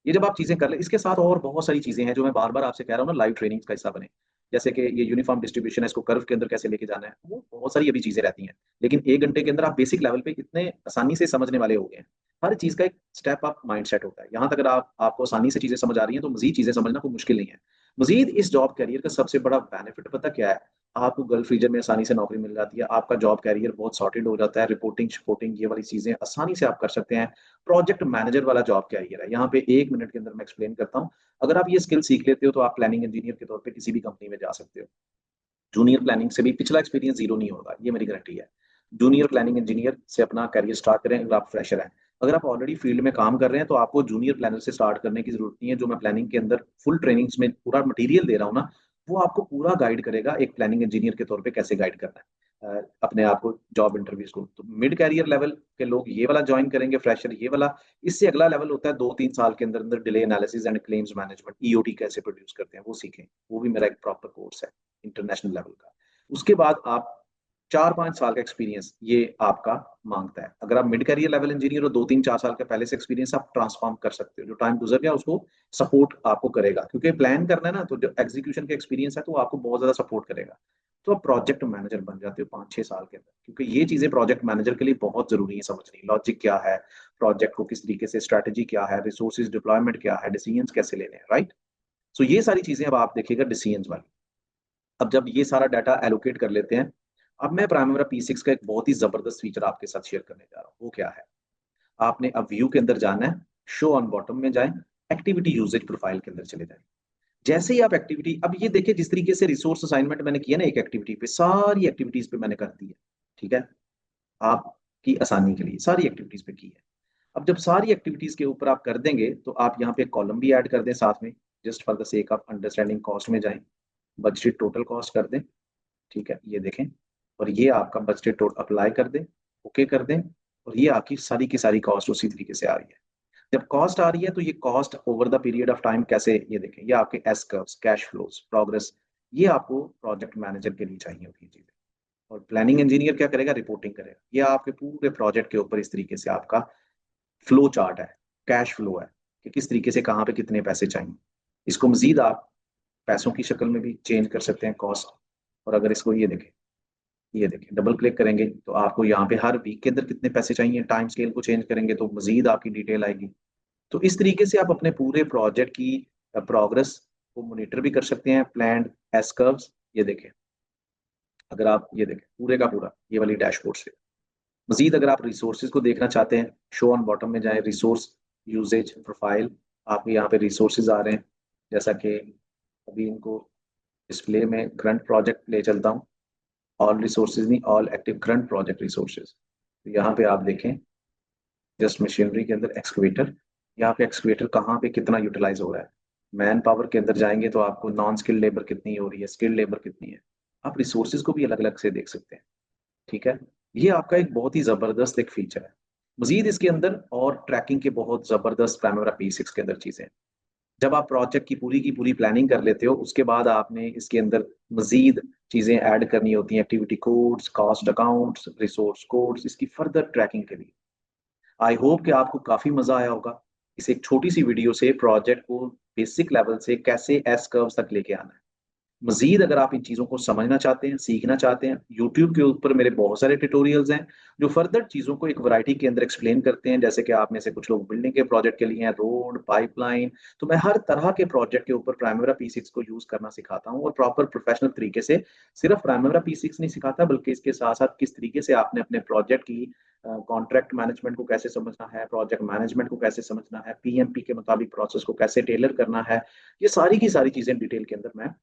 ये जब आप चीजें कर ले, इसके साथ और बहुत सारी चीजें हैं जो मैं बार बार आपसे कह रहा हूँ ना, लाइव ट्रेनिंग का हिस्सा बने। जैसे कि ये यूनिफॉर्म डिस्ट्रीब्यूशन है, इसको कर्व के अंदर कैसे लेके जाना है, वो बहुत सारी अभी चीजें रहती हैं। लेकिन 1 घंटे के अंदर आप बेसिक लेवल पे इतने आसानी से समझने वाले हो गए हैं। हर चीज का एक स्टेप अप माइंड सेट होता है। यहाँ तक अगर आपको आसानी से चीजें समझ आ रही हैं तो मजीद चीजें समझना कोई मुश्किल नहीं है। मजीद इस जॉब कैरियर का सबसे बड़ा बेनिफिट पता क्या है? आपको गल्फ रीजन में आसानी से नौकरी मिल जाती है, आपका जॉब कैरियर बहुत सॉर्टेड हो जाता है, रिपोर्टिंग शिपोर्टिंग ये वाली चीजें आसानी से आप कर सकते हैं। प्रोजेक्ट मैनेजर वाला जॉब कैरियर है। यहाँ पे 1 मिनट के अंदर मैं एक्सप्लेन करता हूँ। अगर आप ये स्किल सीख लेते हो तो आप प्लानिंग इंजीनियर के तौर पे किसी भी कंपनी में जा सकते हो। जूनियर प्लानिंग से भी पिछला एक्सपीरियंस जीरो नहीं होगा, ये मेरी गारंटी है। जूनियर प्लानिंग इंजीनियर से अपना करियर स्टार्ट करें अगर आप फ्रेशर हैं। अगर आप ऑलरेडी फील्ड में काम कर रहे हैं तो आपको जूनियर प्लानर से स्टार्ट करने की जरूरत नहीं है। जो मैं प्लानिंग के अंदर फुल ट्रेनिंग्स में पूरा मटेरियल दे रहा हूँ ना, वो आपको पूरा गाइड करेगा एक प्लानिंग इंजीनियर के तौर पे कैसे गाइड करना है अपने आप को जॉब इंटरव्यूज को। तो मिड कैरियर लेवल के लोग ये वाला ज्वाइन करेंगे, फ्रेशर ये वाला। इससे अगला लेवल होता है 2-3 साल के अंदर अंदर delay analysis and claims management, EOT कैसे प्रोड्यूस करते हैं वो सीखें। वो भी मेरा एक प्रॉपर कोर्स है इंटरनेशनल लेवल का। उसके बाद आप 4-5 साल का एक्सपीरियंस ये आपका मांगता है। अगर आप मिड करियर लेवल इंजीनियर हो, 2-3-4 साल का पहले से एक्सपीरियंस आप ट्रांसफॉर्म कर सकते हो। जो टाइम गुजर गया उसको सपोर्ट आपको करेगा, क्योंकि प्लान करना है ना, तो जो एग्जीक्यूशन का एक्सपीरियंस है तो वो आपको बहुत ज्यादा सपोर्ट करेगा। तो आप प्रोजेक्ट मैनेजर बन जाते हो 5-6 साल के अंदर, क्योंकि ये चीजें प्रोजेक्ट मैनेजर के लिए बहुत जरूरी है समझनी। लॉजिक क्या है, प्रोजेक्ट को किस तरीके से, स्ट्रेटेजी क्या है, रिसोर्सेज डिप्लॉयमेंट क्या है, डिसीजंस कैसे लेने हैं, राइट। सो ये सारी चीजें अब आप देखिएगा डिसीजंस वाली। अब जब ये सारा डाटा एलोकेट कर लेते हैं, अब मैं प्राइमरा P6 का एक बहुत ही जबरदस्त फीचर आपके साथ शेयर करने जा रहा हूँ। वो क्या है? आपने अब व्यू के अंदर जाना है, शो ऑन बॉटम में जाएं, एक्टिविटी यूजेज प्रोफाइल के अंदर चले जाएं। जैसे ही आप एक्टिविटी, अब ये देखिए जिस तरीके से रिसोर्स असाइनमेंट मैंने किया ना, एक एक्टिविटी पे सारी एक्टिविटीज पे मैंने कर दी है। ठीक है, आपकी आसानी के लिए सारी एक्टिविटीज पे की है। अब जब सारी एक्टिविटीज के ऊपर आप कर देंगे तो आप यहाँ पे कॉलम भी ऐड कर दें साथ में। Just for the sake of understanding cost में जाएं, बजटेड टोटल कॉस्ट कर दें। ठीक है, ये देखें, और ये आपका बजटेड टोटल अप्लाई कर दें, ओके कर दें, और ये आपकी सारी की सारी कॉस्ट उसी तरीके से आ रही है। जब कॉस्ट आ रही है तो ये cost over the period of time कैसे, ये देखें, ये आपके S curves, cash flows, progress, ये आपको प्रोजेक्ट मैनेजर के लिए चाहिए होती है चीजें। और प्लानिंग इंजीनियर क्या करेगा? रिपोर्टिंग करेगा। ये आपके पूरे प्रोजेक्ट के ऊपर इस तरीके से आपका फ्लो चार्ट है, कैश फ्लो है, कि किस तरीके से कहाँ पे कितने पैसे चाहिए। इसको मजीद आप पैसों की शक्ल में भी चेंज कर सकते हैं, कॉस्ट। और अगर इसको ये देखें डबल क्लिक करेंगे तो आपको यहाँ पे हर वीक के अंदर कितने पैसे चाहिए, टाइम स्केल को चेंज करेंगे तो मजीद आपकी डिटेल आएगी। तो इस तरीके से आप अपने पूरे प्रोजेक्ट की प्रोग्रेस को मॉनिटर भी कर सकते हैं, प्लान एस कर्व्स। ये देखें, अगर आप ये देखें पूरे का पूरा ये वाली डैशबोर्ड से। मजीद अगर आप रिसोर्सेज को देखना चाहते हैं, शो ऑन बॉटम में जाएं, रिसोर्स यूजेज प्रोफाइल, आपके यहाँ पे रिसोर्सेज आ रहे हैं। जैसा कि अभी इनको डिस्प्ले में करंट प्रोजेक्ट ले चलता हूँ, ऑल रिसोर्सेज नहीं, all active current project resources. तो यहाँ पे आप देखें, जस्ट मशीनरी के अंदर एक्सकवेटर, यहाँ पे एक्सकवेटर कहाँ पे कितना यूटिलाइज हो रहा है। मैन पावर के अंदर जाएंगे तो आपको नॉन स्किल्ड लेबर कितनी हो रही है, स्किल्ड लेबर कितनी है। आप रिसोर्सेज को भी अलग अलग से देख सकते हैं। ठीक है, ये आपका एक बहुत ही जबरदस्त एक फीचर है। मजीद इसके अंदर और ट्रैकिंग के बहुत जबरदस्त प्राइमरा P6 के अंदर चीजें हैं। जब आप प्रोजेक्ट की पूरी प्लानिंग कर लेते हो, उसके बाद आपने इसके अंदर मजीद चीजें ऐड करनी होती हैं, activity codes, cost accounts, resource codes, इसकी फर्दर ट्रैकिंग के लिए। आई होप कि आपको काफी मजा आया होगा इस एक छोटी सी वीडियो से, प्रोजेक्ट को बेसिक लेवल से कैसे एस कर्व्स तक लेके आना है। मजीद अगर आप इन चीज़ों को समझना चाहते हैं, सीखना चाहते हैं, यूट्यूब के ऊपर मेरे बहुत सारे ट्यूटोरियल्स हैं जो फर्दर चीज़ों को एक वैरायटी के अंदर एक्सप्लेन करते हैं। जैसे कि आप में से कुछ लोग बिल्डिंग के प्रोजेक्ट के लिए हैं, रोड, पाइपलाइन। तो मैं हर तरह के प्रोजेक्ट के ऊपर प्राइमरा P6 को यूज करना सिखाता हूँ, और प्रॉपर प्रोफेशनल तरीके से। सिर्फ प्राइमरा P6 नहीं सिखाता, बल्कि इसके साथ साथ किस तरीके से आपने अपने प्रोजेक्ट की कॉन्ट्रैक्ट मैनेजमेंट को कैसे समझना है, प्रोजेक्ट मैनेजमेंट को कैसे समझना है, PMP के मुताबिक प्रोसेस को कैसे टेलर करना है, ये सारी की सारी चीजें डिटेल के अंदर मैं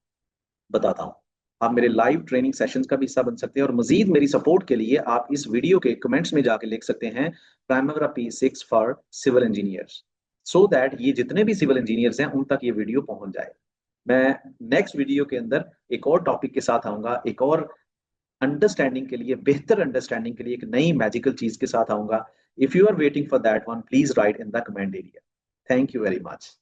बताता हूँ। आप मेरे लाइव ट्रेनिंग सेशंस का भी हिस्सा बन सकते हैं, और मजीद मेरी सपोर्ट के लिए आप इस वीडियो के कमेंट्स में जाके लिख सकते हैं Primavera P6 for civil engineers, so that ये जितने भी सिविल इंजीनियर्स हैं उन तक ये वीडियो पहुंच जाए। मैं नेक्स्ट वीडियो के अंदर एक और टॉपिक के साथ आऊंगा, एक और अंडरस्टैंडिंग के लिए, बेहतर अंडरस्टैंडिंग के लिए एक नई मैजिकल चीज के साथ आऊंगा। If you are waiting for that one, please write in the comment area. Thank you very much.